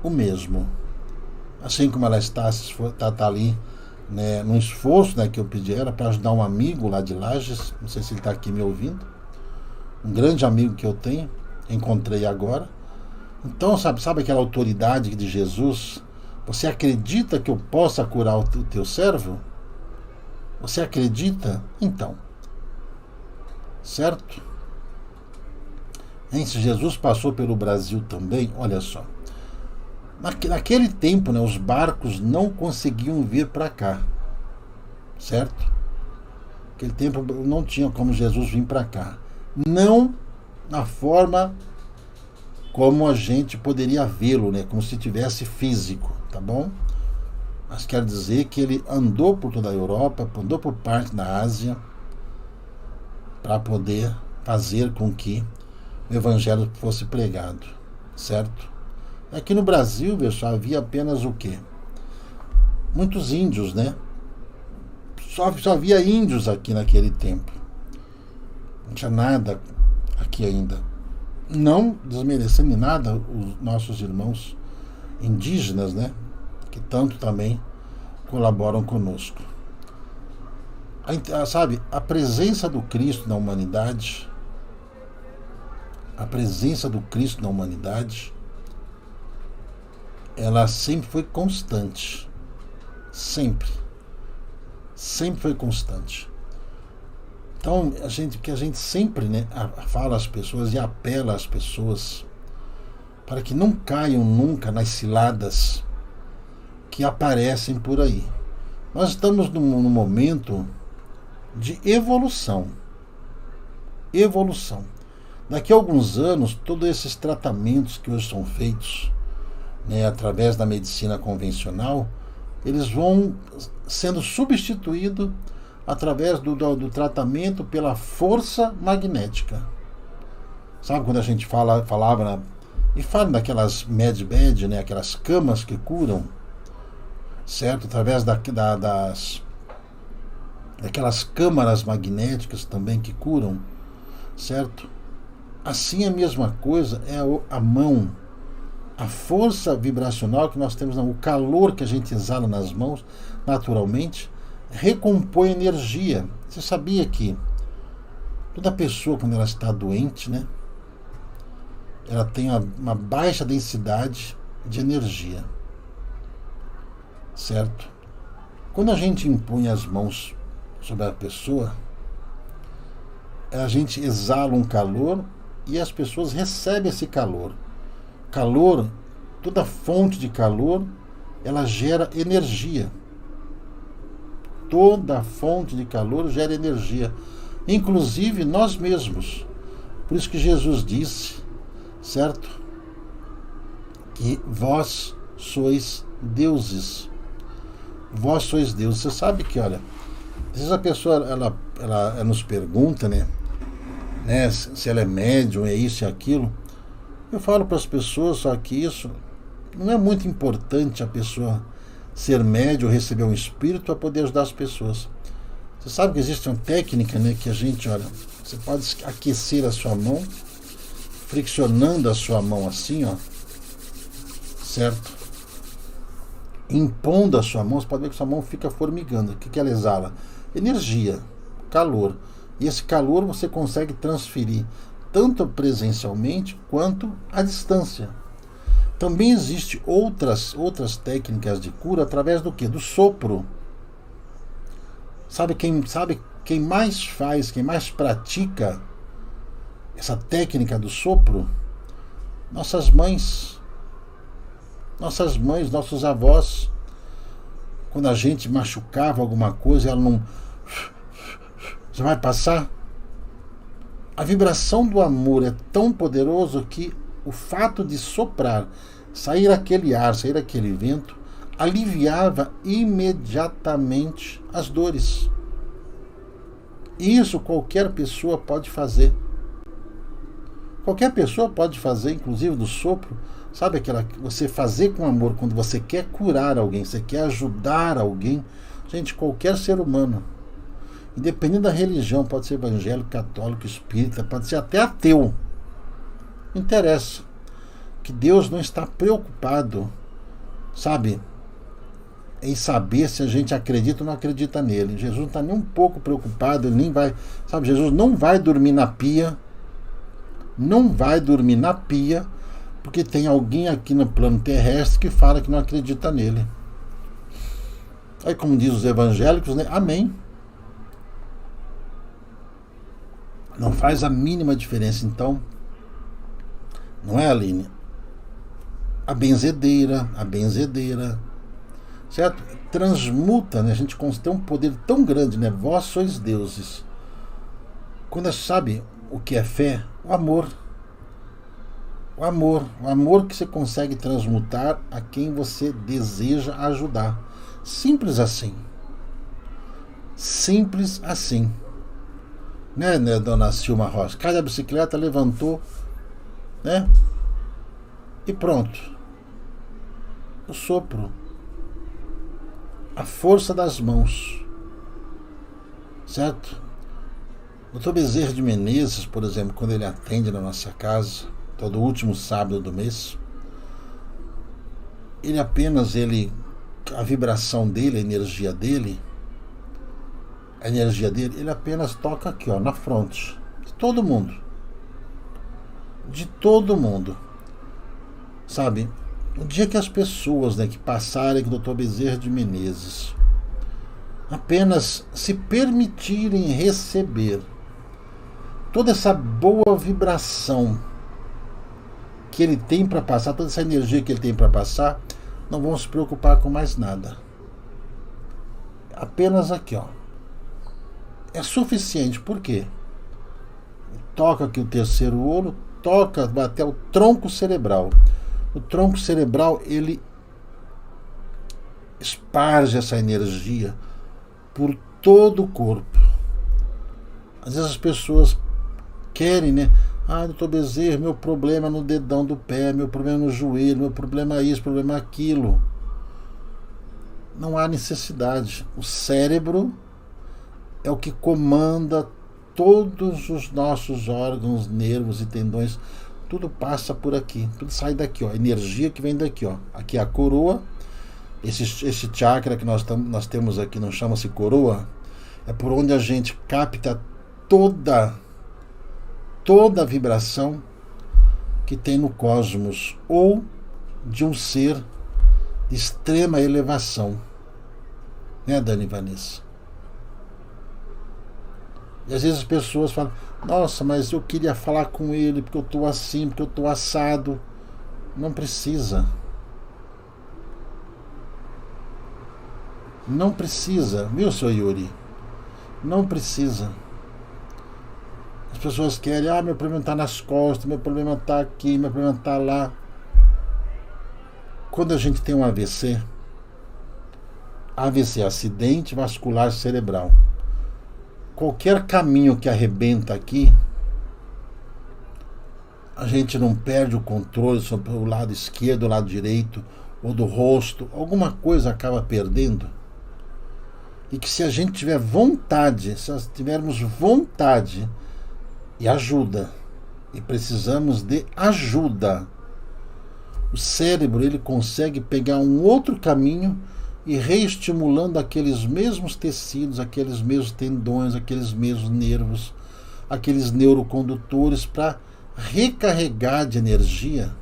o mesmo. Assim como ela está ali, né, num esforço, né, que eu pedi a ela para ajudar um amigo lá de Lages, não sei se ele está aqui me ouvindo, um grande amigo que eu tenho, encontrei agora. Então, sabe aquela autoridade de Jesus? Você acredita que eu possa curar o teu servo? Você acredita? Então, certo? Se Jesus passou pelo Brasil também, olha só. Naquele tempo, né, os barcos não conseguiam vir para cá, certo? Naquele tempo não tinha como Jesus vir para cá. Não na forma como a gente poderia vê-lo, né, como se tivesse físico, tá bom? Mas quer dizer que ele andou por toda a Europa, andou por parte da Ásia, para poder fazer com que o Evangelho fosse pregado, certo? Aqui no Brasil, pessoal, havia apenas o quê? Muitos índios, né? Só havia índios aqui naquele tempo. Não tinha nada aqui ainda. Não desmerecendo em nada os nossos irmãos indígenas, né? Que tanto também colaboram conosco. Sabe, a presença do Cristo na humanidade, ela sempre foi constante. Sempre foi constante. Então, a gente sempre, né, fala às pessoas e apela às pessoas para que não caiam nunca nas ciladas que aparecem por aí. Nós estamos num momento de evolução. Daqui a alguns anos, todos esses tratamentos que hoje são feitos, né, através da medicina convencional, eles vão sendo substituídos através do tratamento pela força magnética. Sabe quando a gente falava e fala daquelas medbed, né, aquelas camas que curam, certo? Através daquelas câmaras magnéticas também que curam, certo? Assim a mesma coisa é a mão, a força vibracional que nós temos, o calor que a gente exala nas mãos, naturalmente, recompõe energia. Você sabia que toda pessoa, quando ela está doente, né, ela tem uma baixa densidade de energia, certo? Quando a gente impõe as mãos sobre a pessoa, a gente exala um calor e as pessoas recebem esse calor. Toda fonte de calor, ela gera energia. Toda fonte de calor gera energia, inclusive nós mesmos. Por isso que Jesus disse, certo? Que vós sois deuses. Vós sois deuses. Você sabe que, olha, às vezes a pessoa ela nos pergunta, né, se ela é médium, é isso e aquilo. Eu falo para as pessoas só que isso não é muito importante, a pessoa ser médium, receber um espírito para poder ajudar as pessoas. Você sabe que existe uma técnica, né, que a gente, olha, você pode aquecer a sua mão, friccionando a sua mão assim, ó, certo? impondo a sua mão, você pode ver que sua mão fica formigando. O que ela exala? Energia, calor. E esse calor você consegue transferir tanto presencialmente quanto à distância. Também existem outras técnicas de cura através do quê? Do sopro. Sabe quem mais faz, quem mais pratica essa técnica do sopro? Nossas mães, nossos avós. Quando a gente machucava alguma coisa, ela não... Já vai passar? A vibração do amor é tão poderoso que o fato de soprar, sair aquele ar, sair aquele vento, aliviava imediatamente as dores. Isso qualquer pessoa pode fazer. Qualquer pessoa pode fazer, inclusive do sopro. Sabe aquela que você fazer com amor quando você quer curar alguém, você quer ajudar alguém? Gente, qualquer ser humano, independente da religião, pode ser evangélico, católico, espírita, pode ser até ateu. Não interessa. Que Deus não está preocupado, sabe, em saber se a gente acredita ou não acredita nele. Jesus não está nem um pouco preocupado, ele nem vai, sabe, Jesus não vai dormir na pia, porque tem alguém aqui no plano terrestre que fala que não acredita nele. Aí, como diz os evangélicos, né? Amém. Não faz a mínima diferença, então. Não é, Aline? A benzedeira, certo? Transmuta, né? A gente tem um poder tão grande, né? Vós sois deuses. Quando sabe o que é fé? O amor. O amor que você consegue transmutar a quem você deseja ajudar. Simples assim. Simples assim. Né, dona Silma Rocha? Cai da bicicleta, levantou, né? E pronto. O sopro. A força das mãos. Certo? O Dr. Bezerra de Menezes, por exemplo, quando ele atende na nossa casa, todo último sábado do mês, a vibração dele, a energia dele, ele apenas toca aqui, ó, na fronte. De todo mundo. Sabe? O dia que as pessoas, né, que passarem com o Dr. Bezerra de Menezes apenas se permitirem receber toda essa boa vibração que ele tem para passar, toda essa energia que ele tem para passar, não vão se preocupar com mais nada. Apenas aqui, ó. É suficiente. Por quê? Toca aqui o terceiro olho, toca até o tronco cerebral. O tronco cerebral, ele esparge essa energia por todo o corpo. Às vezes as pessoas querem, né? Ah, doutor Bezerra, meu problema é no dedão do pé, meu problema é no joelho, meu problema é isso, problema é aquilo. Não há necessidade. O cérebro é o que comanda todos os nossos órgãos, nervos e tendões. Tudo passa por aqui, tudo sai daqui, ó. Energia que vem daqui, ó. Aqui é a coroa. Esse chakra que nós temos aqui, não chama-se coroa, é por onde a gente capta toda a vibração que tem no cosmos, ou de um ser de extrema elevação, né, Dani e Vanessa? E às vezes as pessoas falam: nossa, mas eu queria falar com ele porque eu estou assim, porque eu estou assado. Não precisa. Não precisa, viu, seu Yuri? Não precisa. As pessoas querem: ah, meu problema está nas costas, meu problema está aqui, meu problema está lá. Quando a gente tem um AVC é acidente vascular cerebral. Qualquer caminho que arrebenta aqui, a gente não perde o controle sobre o lado esquerdo, o lado direito, ou do rosto, alguma coisa acaba perdendo. E que se a gente tiver vontade, se nós tivermos vontade e ajuda, e precisamos de ajuda, o cérebro ele consegue pegar um outro caminho e reestimulando aqueles mesmos tecidos, aqueles mesmos tendões, aqueles mesmos nervos, aqueles neurocondutores para recarregar de energia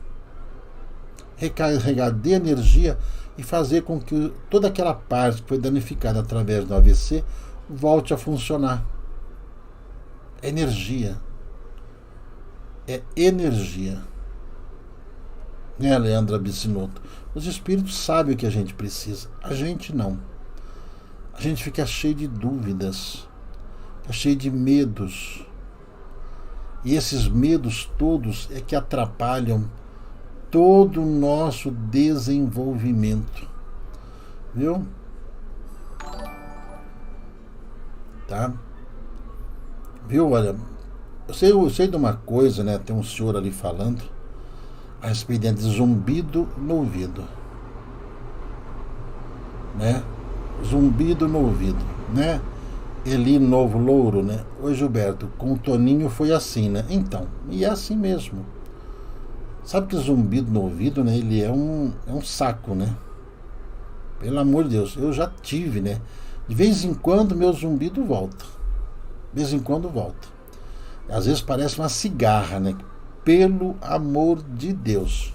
e fazer com que toda aquela parte que foi danificada através do AVC volte a funcionar. É energia. É energia. Né, Leandra Bicinoto? Os espíritos sabem o que a gente precisa. A gente não. A gente fica cheio de dúvidas, fica cheio de medos. E esses medos todos é que atrapalham todo o nosso desenvolvimento. Viu? Tá? Viu? Olha, eu sei de uma coisa, né? Tem um senhor ali falando a respeito de zumbido no ouvido. Né? Zumbido no ouvido, né? Eli Novo Louro, né? Oi, Gilberto, com o Toninho foi assim, né? Então, e é assim mesmo. Sabe que zumbido no ouvido, né? Ele é um saco, né? Pelo amor de Deus, eu já tive, né? De vez em quando meu zumbido volta. De vez em quando volta. Às vezes parece uma cigarra, né? Pelo amor de Deus.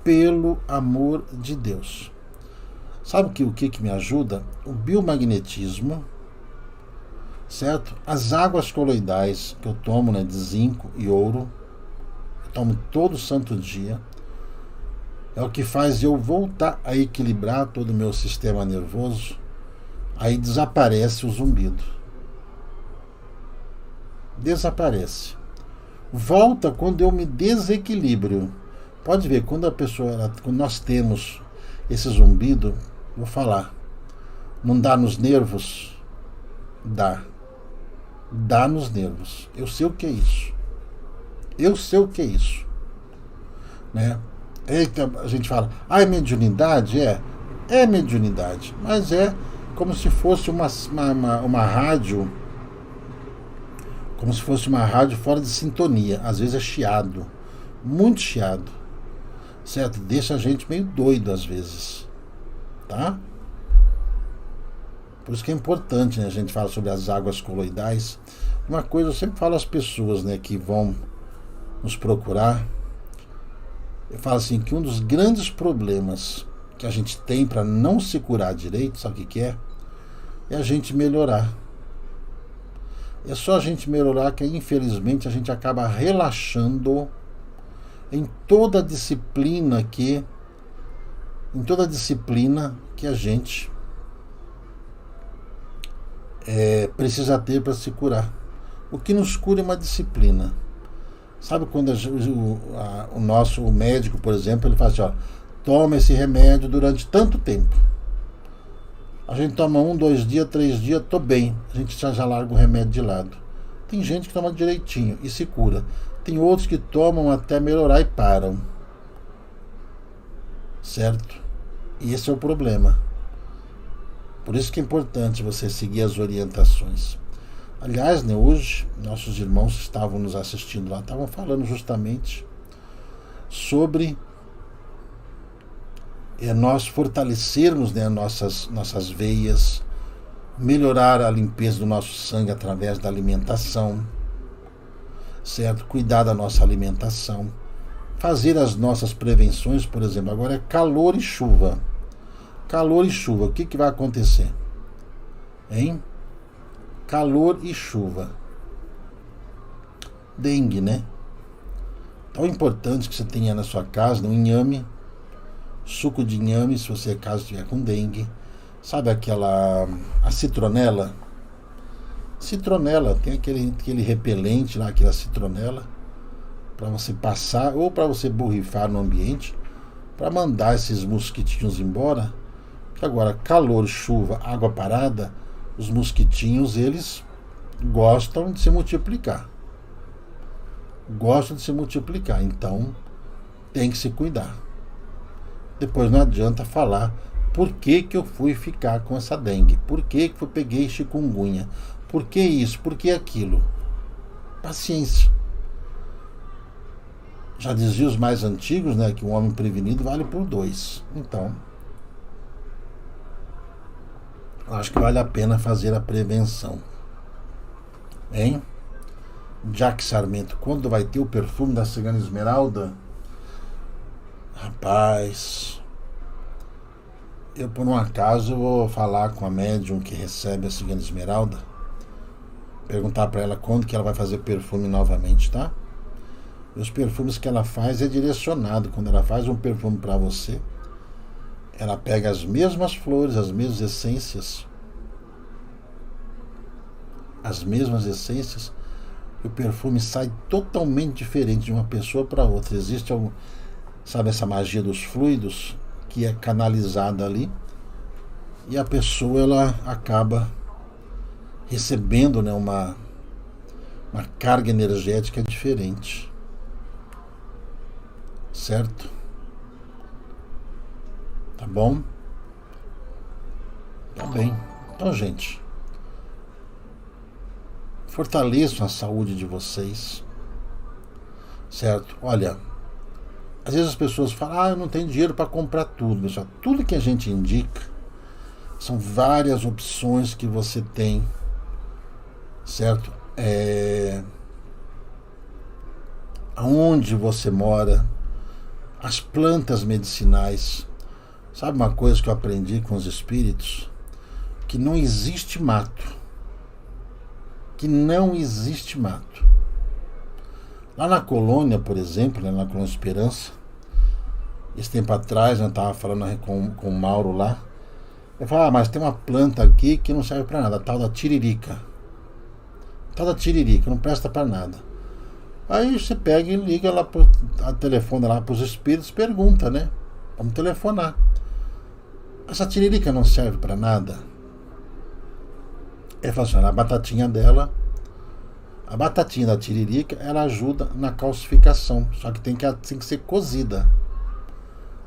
Pelo amor de Deus. Sabe o que me ajuda? O biomagnetismo, certo? As águas coloidais que eu tomo, né, de zinco e ouro, eu tomo todo santo dia, é o que faz eu voltar a equilibrar todo o meu sistema nervoso. Aí desaparece o zumbido. Desaparece. Volta quando eu me desequilibro. Pode ver, quando nós temos esse zumbido, vou falar, não dá nos nervos? Dá. Dá nos nervos. Eu sei o que é isso. Eu sei o que é isso. Né? Eita, a gente fala, é mediunidade? É mediunidade. Mas é como se fosse uma rádio, como se fosse uma rádio fora de sintonia. Às vezes é chiado. Muito chiado. Certo? Deixa a gente meio doido às vezes. Tá? Por isso que é importante, né, a gente falar sobre as águas coloidais. Uma coisa eu sempre falo às pessoas, né, que vão nos procurar, eu falo assim, que um dos grandes problemas que a gente tem para não se curar direito, sabe o que é? É a gente melhorar. É só a gente melhorar que infelizmente a gente acaba relaxando em toda a disciplina que a gente precisa ter para se curar. O que nos cura é uma disciplina. Sabe quando o médico, por exemplo, ele fala assim, ó, toma esse remédio durante tanto tempo. A gente toma 1, 2 dias, 3 dias, tô bem. A gente já larga o remédio de lado. Tem gente que toma direitinho e se cura. Tem outros que tomam até melhorar e param. Certo? E esse é o problema. Por isso que é importante você seguir as orientações. Aliás, né, hoje, nossos irmãos que estavam nos assistindo lá, estavam falando justamente sobre nós fortalecermos, né, nossas veias, melhorar a limpeza do nosso sangue através da alimentação, certo? Cuidar da nossa alimentação, fazer as nossas prevenções, por exemplo, agora é calor e chuva. Calor e chuva, o que vai acontecer? Hein? Calor e chuva. Dengue, né? Então é importante que você tenha na sua casa um inhame, suco de inhame, se você caso estiver com dengue. Sabe a citronela? Citronela, tem aquele repelente lá, aquela citronela, para você passar ou para você borrifar no ambiente, para mandar esses mosquitinhos embora. Que agora, calor, chuva, água parada, os mosquitinhos, eles gostam de se multiplicar. Então tem que se cuidar. Depois não adianta falar por que eu fui ficar com essa dengue, por que eu peguei chikungunya, por que isso, por que aquilo. Paciência. Já diziam os mais antigos, né, que um homem prevenido vale por dois. Então, eu acho que vale a pena fazer a prevenção. Hein? Jack Sarmento, quando vai ter o perfume da Cigana Esmeralda? Rapaz, eu por um acaso vou falar com a médium que recebe a Cigana Esmeralda, perguntar para ela quando que ela vai fazer perfume novamente, tá? E os perfumes que ela faz é direcionado. Quando ela faz um perfume para você, ela pega as mesmas flores, as mesmas essências, e o perfume sai totalmente diferente de uma pessoa para outra. Existe algum, sabe, essa magia dos fluidos que é canalizada ali, e a pessoa ela acaba recebendo, né, uma carga energética diferente. Certo? Tá bom? Tá bem. Então, gente, fortaleçam a saúde de vocês. Certo? Olha, às vezes as pessoas falam, eu não tenho dinheiro para comprar tudo. Pessoal, tudo que a gente indica são várias opções que você tem. Certo? Aonde você mora, as plantas medicinais. Sabe uma coisa que eu aprendi com os espíritos? Que não existe mato. Que não existe mato. Lá na colônia, por exemplo, né, na colônia Esperança, esse tempo atrás, eu estava falando com o Mauro lá, eu falei, mas tem uma planta aqui que não serve para nada, a tal da tiririca. A tal da tiririca, não presta para nada. Aí você pega e liga lá, telefona lá para os espíritos, pergunta, né? Vamos telefonar. Essa tiririca não serve para nada? Ele falou assim, a batatinha da tiririca, ela ajuda na calcificação, só que tem que ser cozida.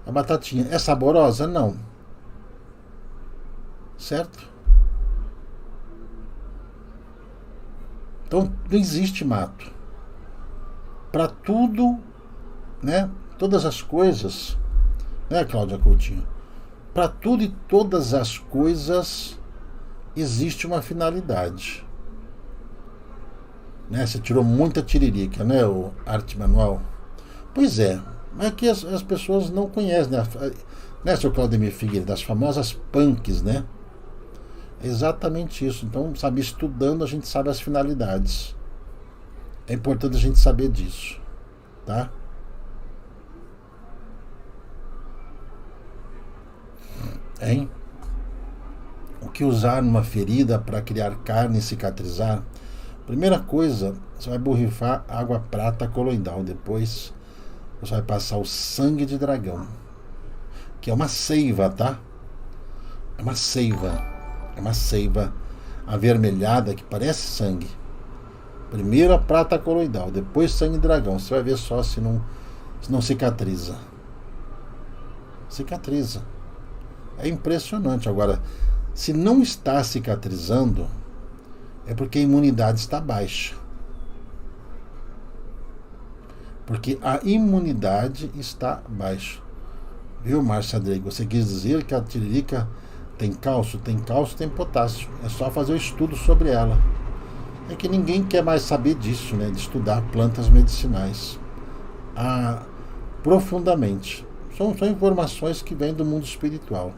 A batatinha é saborosa? Não. Certo? Então não existe mato. Para tudo, né? Todas as coisas, né, Cláudia Coutinho? Para tudo e todas as coisas existe uma finalidade. Né? Você tirou muita tiririca, né, o arte manual? Pois é, mas que as pessoas não conhecem, né, seu Claudemir Figueiredo, das famosas punks, né? É exatamente isso. Então, sabe, estudando a gente sabe as finalidades. É importante a gente saber disso, tá? Hein? O que usar numa ferida para criar carne e cicatrizar? Primeira coisa, você vai borrifar água prata coloidal. Depois você vai passar o sangue de dragão, que é uma seiva, tá? É uma seiva. É uma seiva avermelhada que parece sangue. Primeiro a prata coloidal, depois sangue de dragão. Você vai ver só se não cicatriza. Cicatriza. É impressionante. Agora, se não está cicatrizando, é porque a imunidade está baixa. Porque a imunidade está baixa. Viu, Márcia Drego? Você quis dizer que a tiririca tem cálcio? Tem cálcio, tem potássio. É só fazer o estudo sobre ela. É que ninguém quer mais saber disso, né? De estudar plantas medicinais profundamente. São informações que vêm do mundo espiritual.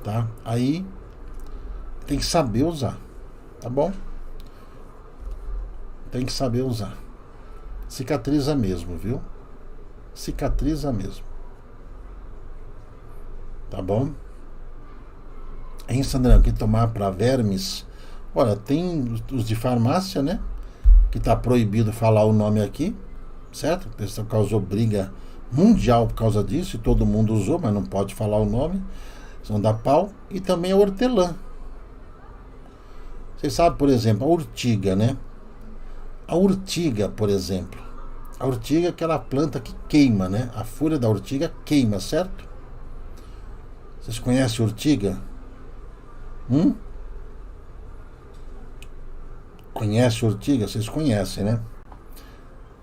Tá? Aí tem que saber usar. Tá bom? Tem que saber usar. Cicatriza mesmo, viu? Cicatriza mesmo. Tá bom? Em Sandrão, que tomar para vermes. Olha, tem os de farmácia, né? Que tá proibido falar o nome aqui, certo? O pessoal causou briga mundial por causa disso, e todo mundo usou, mas não pode falar o nome, senão dá pau. E também a hortelã. Vocês sabem, por exemplo, a urtiga, né? A urtiga, por exemplo. A urtiga é aquela planta que queima, né? A folha da urtiga queima, certo? Vocês conhecem a urtiga? Conhece a urtiga? Vocês conhecem, né?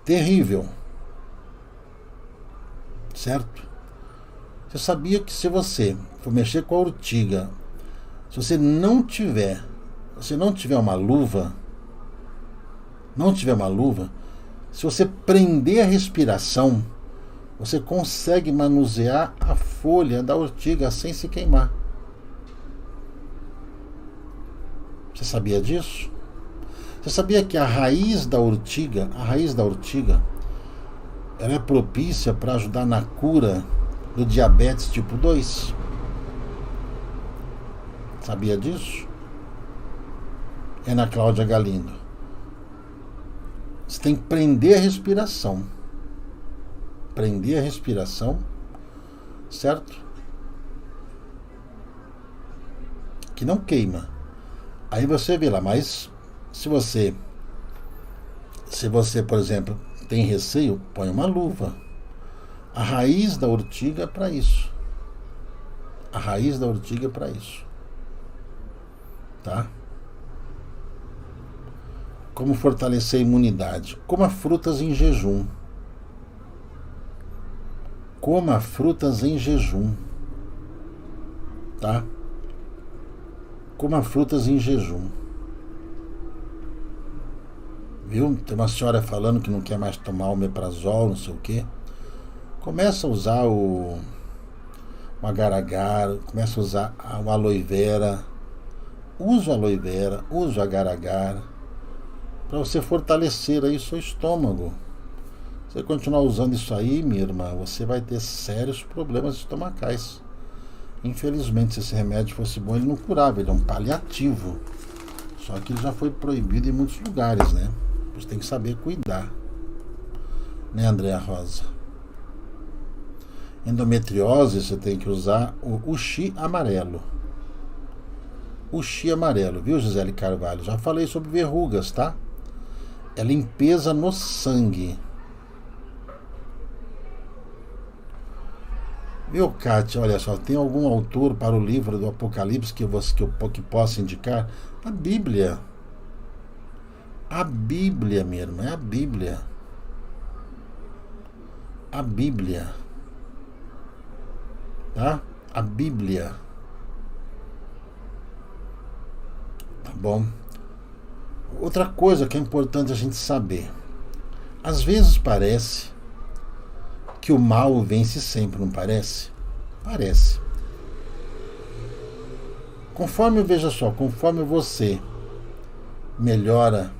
Terrível. certo? Você sabia que se você for mexer com a urtiga, se você não tiver uma luva, se você prender a respiração, você consegue manusear a folha da urtiga sem se queimar. Você sabia disso? Você sabia que a raiz da urtiga, ela é propícia para ajudar na cura do diabetes tipo 2? Sabia disso? Ana Cláudia Galindo. Você tem que prender a respiração. Certo? Que não queima. Aí você vê lá, mas se você, por exemplo, tem receio, põe uma luva. A raiz da urtiga é para isso. Tá? Como fortalecer a imunidade? Coma frutas em jejum. Tá? Coma frutas em jejum. Viu? Tem uma senhora falando que não quer mais tomar o omeprazol, não sei o quê. Começa a usar o agar-agar, começa a usar o aloe vera. Usa o agar-agar, para você fortalecer aí seu estômago. Se você continuar usando isso aí, minha irmã, você vai ter sérios problemas estomacais. Infelizmente, se esse remédio fosse bom, ele não curava, ele é um paliativo. Só que ele já foi proibido em muitos lugares, né? Você tem que saber cuidar. Né, Andréa Rosa? Endometriose, você tem que usar o uxi amarelo. Viu, Gisele Carvalho? Já falei sobre verrugas, tá? É limpeza no sangue. Viu, Kátia? Olha só, tem algum autor para o livro do Apocalipse que possa indicar? A Bíblia. A Bíblia, minha irmã, é a Bíblia. Tá? A Bíblia. Tá bom? Outra coisa que é importante a gente saber. Às vezes parece que o mal vence sempre, não parece? Parece. Conforme você melhora,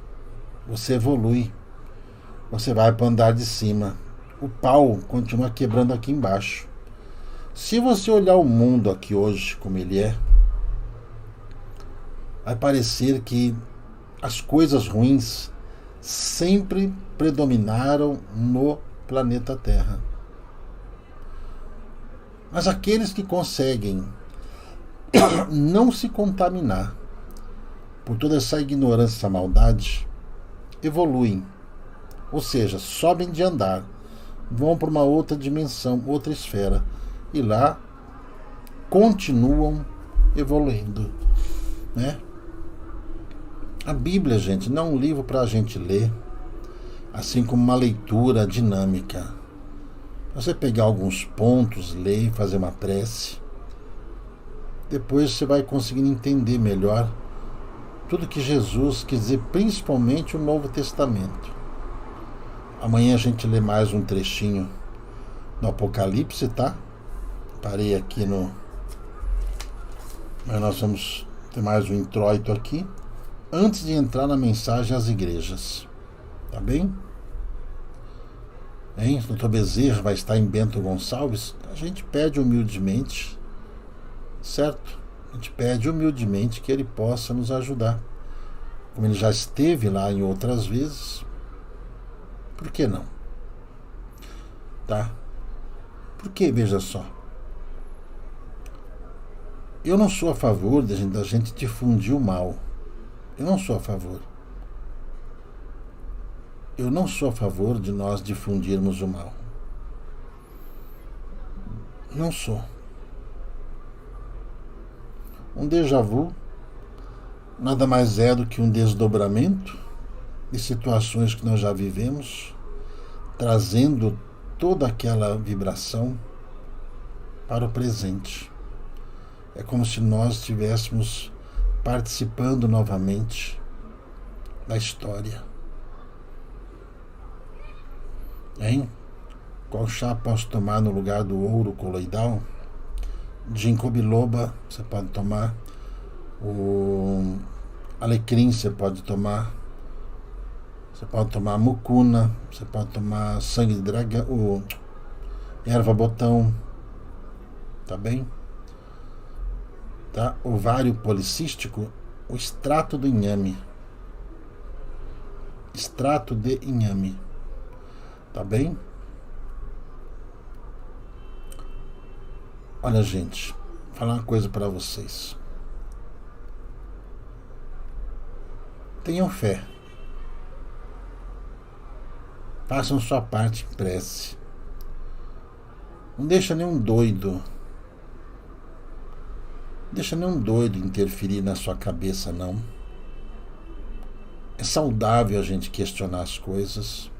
você evolui, você vai para o andar de cima. O pau continua quebrando aqui embaixo. Se você olhar o mundo aqui hoje como ele é, vai parecer que as coisas ruins sempre predominaram no planeta Terra. Mas aqueles que conseguem não se contaminar por toda essa ignorância, essa maldade, evoluem. Ou seja, sobem de andar, vão para uma outra dimensão, outra esfera, e lá continuam evoluindo, né? A Bíblia, gente, não é um livro para a gente ler, assim como uma leitura dinâmica. Você pegar alguns pontos, ler, fazer uma prece, depois você vai conseguindo entender melhor tudo que Jesus quis dizer, principalmente o Novo Testamento. Amanhã a gente lê mais um trechinho no Apocalipse, tá? Parei aqui no... Mas nós vamos ter mais um introito aqui, antes de entrar na mensagem às igrejas. Tá bem? Hein? O Dr. Bezerra vai estar em Bento Gonçalves. A gente pede humildemente, certo? A gente pede humildemente que ele possa nos ajudar. Como ele já esteve lá em outras vezes, por que não? Tá? Porque, veja só, eu não sou a favor da gente difundir o mal. Eu não sou a favor. Eu não sou a favor de nós difundirmos o mal. Não sou. Um déjà vu nada mais é do que um desdobramento de situações que nós já vivemos, trazendo toda aquela vibração para o presente. É como se nós estivéssemos participando novamente da história. Hein? Qual chá posso tomar no lugar do ouro coloidal? Ginkgo biloba você pode tomar. O alecrim você pode tomar. Você pode tomar mucuna. Você pode tomar sangue de dragão. Erva botão. Tá bem? Tá? Ovário policístico. O extrato do inhame. Extrato de inhame. Tá bem? Olha, gente, vou falar uma coisa para vocês. Tenham fé. Façam sua parte em prece. Não deixa nenhum doido. Deixa nenhum doido interferir na sua cabeça, não. É saudável a gente questionar as coisas.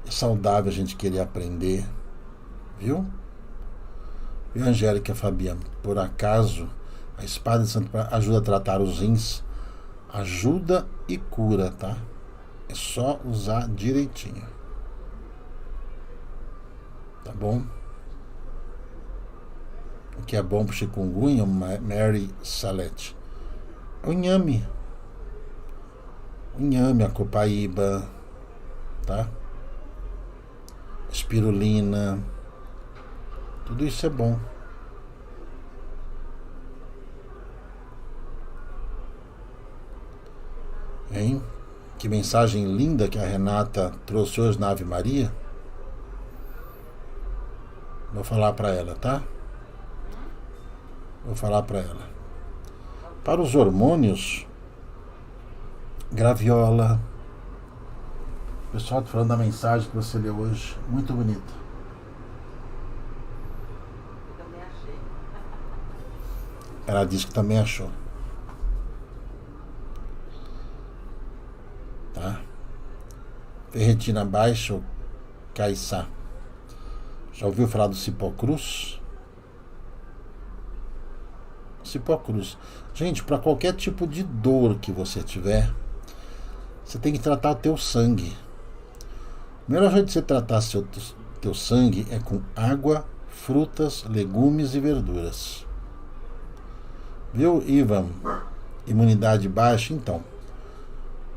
É saudável a gente querer aprender. Viu? Viu, Angélica Fabiano? Por acaso, a espada de Santo ajuda a tratar os rins? Ajuda e cura, tá? É só usar direitinho. Tá bom? O que é bom pro chikungunya, Mary Salete? O inhame. O inhame, a copaíba, tá? Espirulina. Tudo isso é bom. Hein? Que mensagem linda que a Renata trouxe hoje na Ave Maria. Vou falar para ela, tá? Vou falar para ela. Para os hormônios, graviola. O pessoal está falando da mensagem que você leu hoje. Muito bonita. Ela disse que também achou. Tá? Ferritina baixa ou caiçá. Já ouviu falar do cipó cruz? Cipó cruz. Gente, para qualquer tipo de dor que você tiver, você tem que tratar o teu sangue. O melhor jeito de você tratar teu sangue é com água, frutas, legumes e verduras. Viu, Ivan? Imunidade baixa? Então,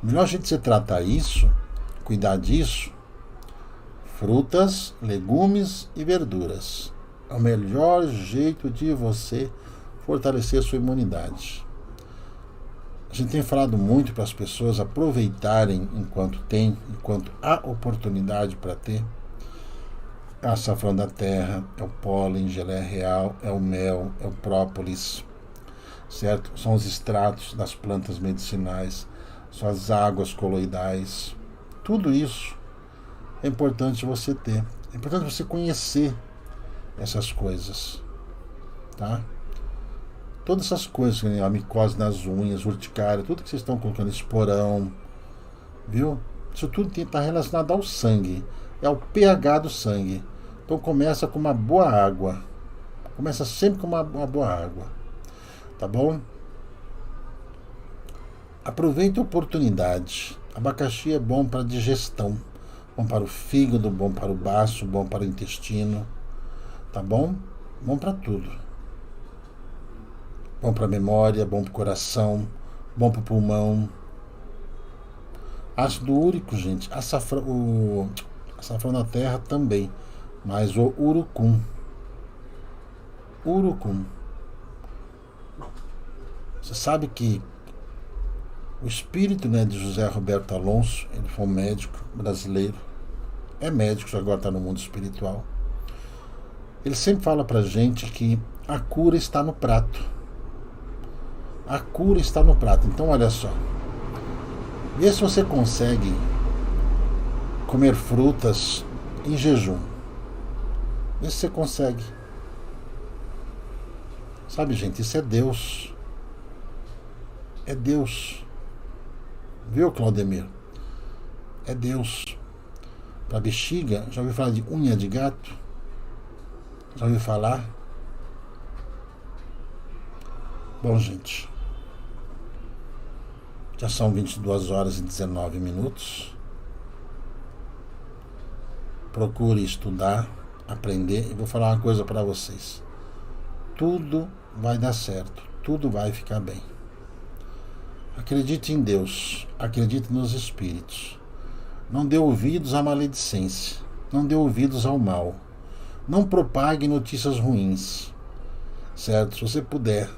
o melhor jeito de você tratar isso, cuidar disso, frutas, legumes e verduras. É o melhor jeito de você fortalecer sua imunidade. A gente tem falado muito para as pessoas aproveitarem enquanto há oportunidade para ter. É o açafrão da terra, é o pólen, geleia real, é o mel, é o própolis. Certo? São os extratos das plantas medicinais, são as águas coloidais. Tudo isso é importante você ter. É importante você conhecer essas coisas. Tá? Todas essas coisas, a micose nas unhas, urticária, tudo que vocês estão colocando, esporão, viu? Isso tudo está relacionado ao sangue. É o pH do sangue. Então começa com uma boa água. Começa sempre com uma boa água. Tá bom? Aproveite a oportunidade. Abacaxi é bom para digestão, bom para o fígado, bom para o baço, bom para o intestino. Tá bom? Bom para tudo. Bom para a memória, bom para o coração, bom para o pulmão. Ácido úrico, gente. Açafrão da terra também. Mas o urucum. Urucum. Você sabe que o espírito, né, de José Roberto Alonso, ele foi um médico brasileiro, é médico, agora está no mundo espiritual. Ele sempre fala pra gente que a cura está no prato. A cura está no prato. Então olha só, vê se você consegue comer frutas em jejum. Vê se você consegue. Sabe, gente, isso é Deus. É Deus. Viu, Claudemir? É Deus. para bexiga. Já ouviu falar de unha de gato? Já ouviu falar? Bom, gente, já são 22 horas e 19 minutos. Procure estudar, aprender, e vou falar uma coisa para vocês. Tudo vai dar certo, tudo vai ficar bem. Acredite em Deus, acredite nos espíritos. Não dê ouvidos à maledicência, não dê ouvidos ao mal. Não propague notícias ruins, certo? Se você puder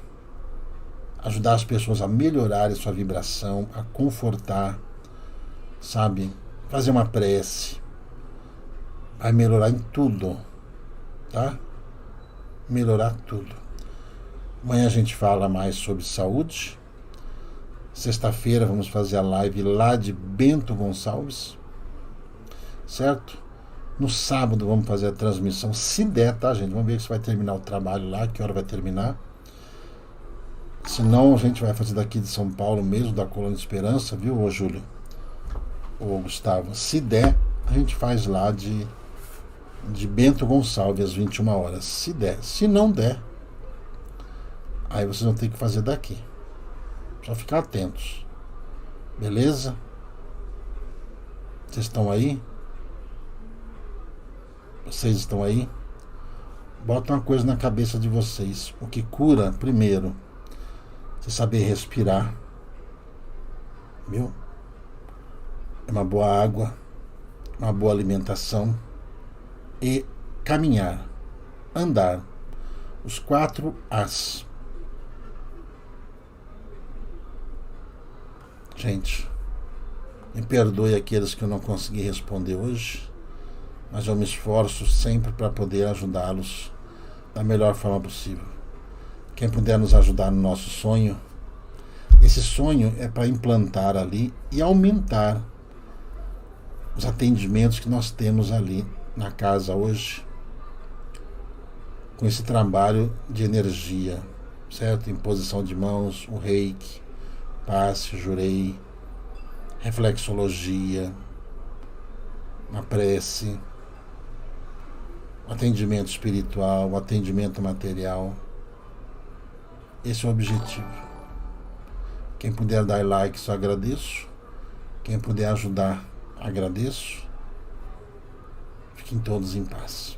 ajudar as pessoas a melhorarem sua vibração, a confortar, sabe? Fazer uma prece, vai melhorar em tudo, tá? Melhorar tudo. Amanhã a gente fala mais sobre saúde. Sexta-feira vamos fazer a live lá de Bento Gonçalves, certo? No sábado vamos fazer a transmissão, se der, tá, gente? Vamos ver se vai terminar o trabalho lá, que hora vai terminar. Se não, a gente vai fazer daqui de São Paulo mesmo, da Colônia de Esperança, viu, ô Júlio? Ô Gustavo. Se der, a gente faz lá de Bento Gonçalves às 21 horas. Se der. Se não der, aí vocês vão ter que fazer daqui. Só ficar atentos. Beleza? Vocês estão aí? Vocês estão aí? Bota uma coisa na cabeça de vocês. O que cura, primeiro, você saber respirar. Viu? É uma boa água, uma boa alimentação e caminhar, andar. Os 4 As. Gente, me perdoe aqueles que eu não consegui responder hoje, mas eu me esforço sempre para poder ajudá-los da melhor forma possível. Quem puder nos ajudar no nosso sonho, esse sonho é para implantar ali e aumentar os atendimentos que nós temos ali na casa hoje, com esse trabalho de energia, certo? Imposição de mãos, o reiki, passe, jurei, reflexologia, uma prece, um atendimento espiritual, um atendimento material. Esse é o objetivo. Quem puder dar like, só agradeço. Quem puder ajudar, agradeço. Fiquem todos em paz.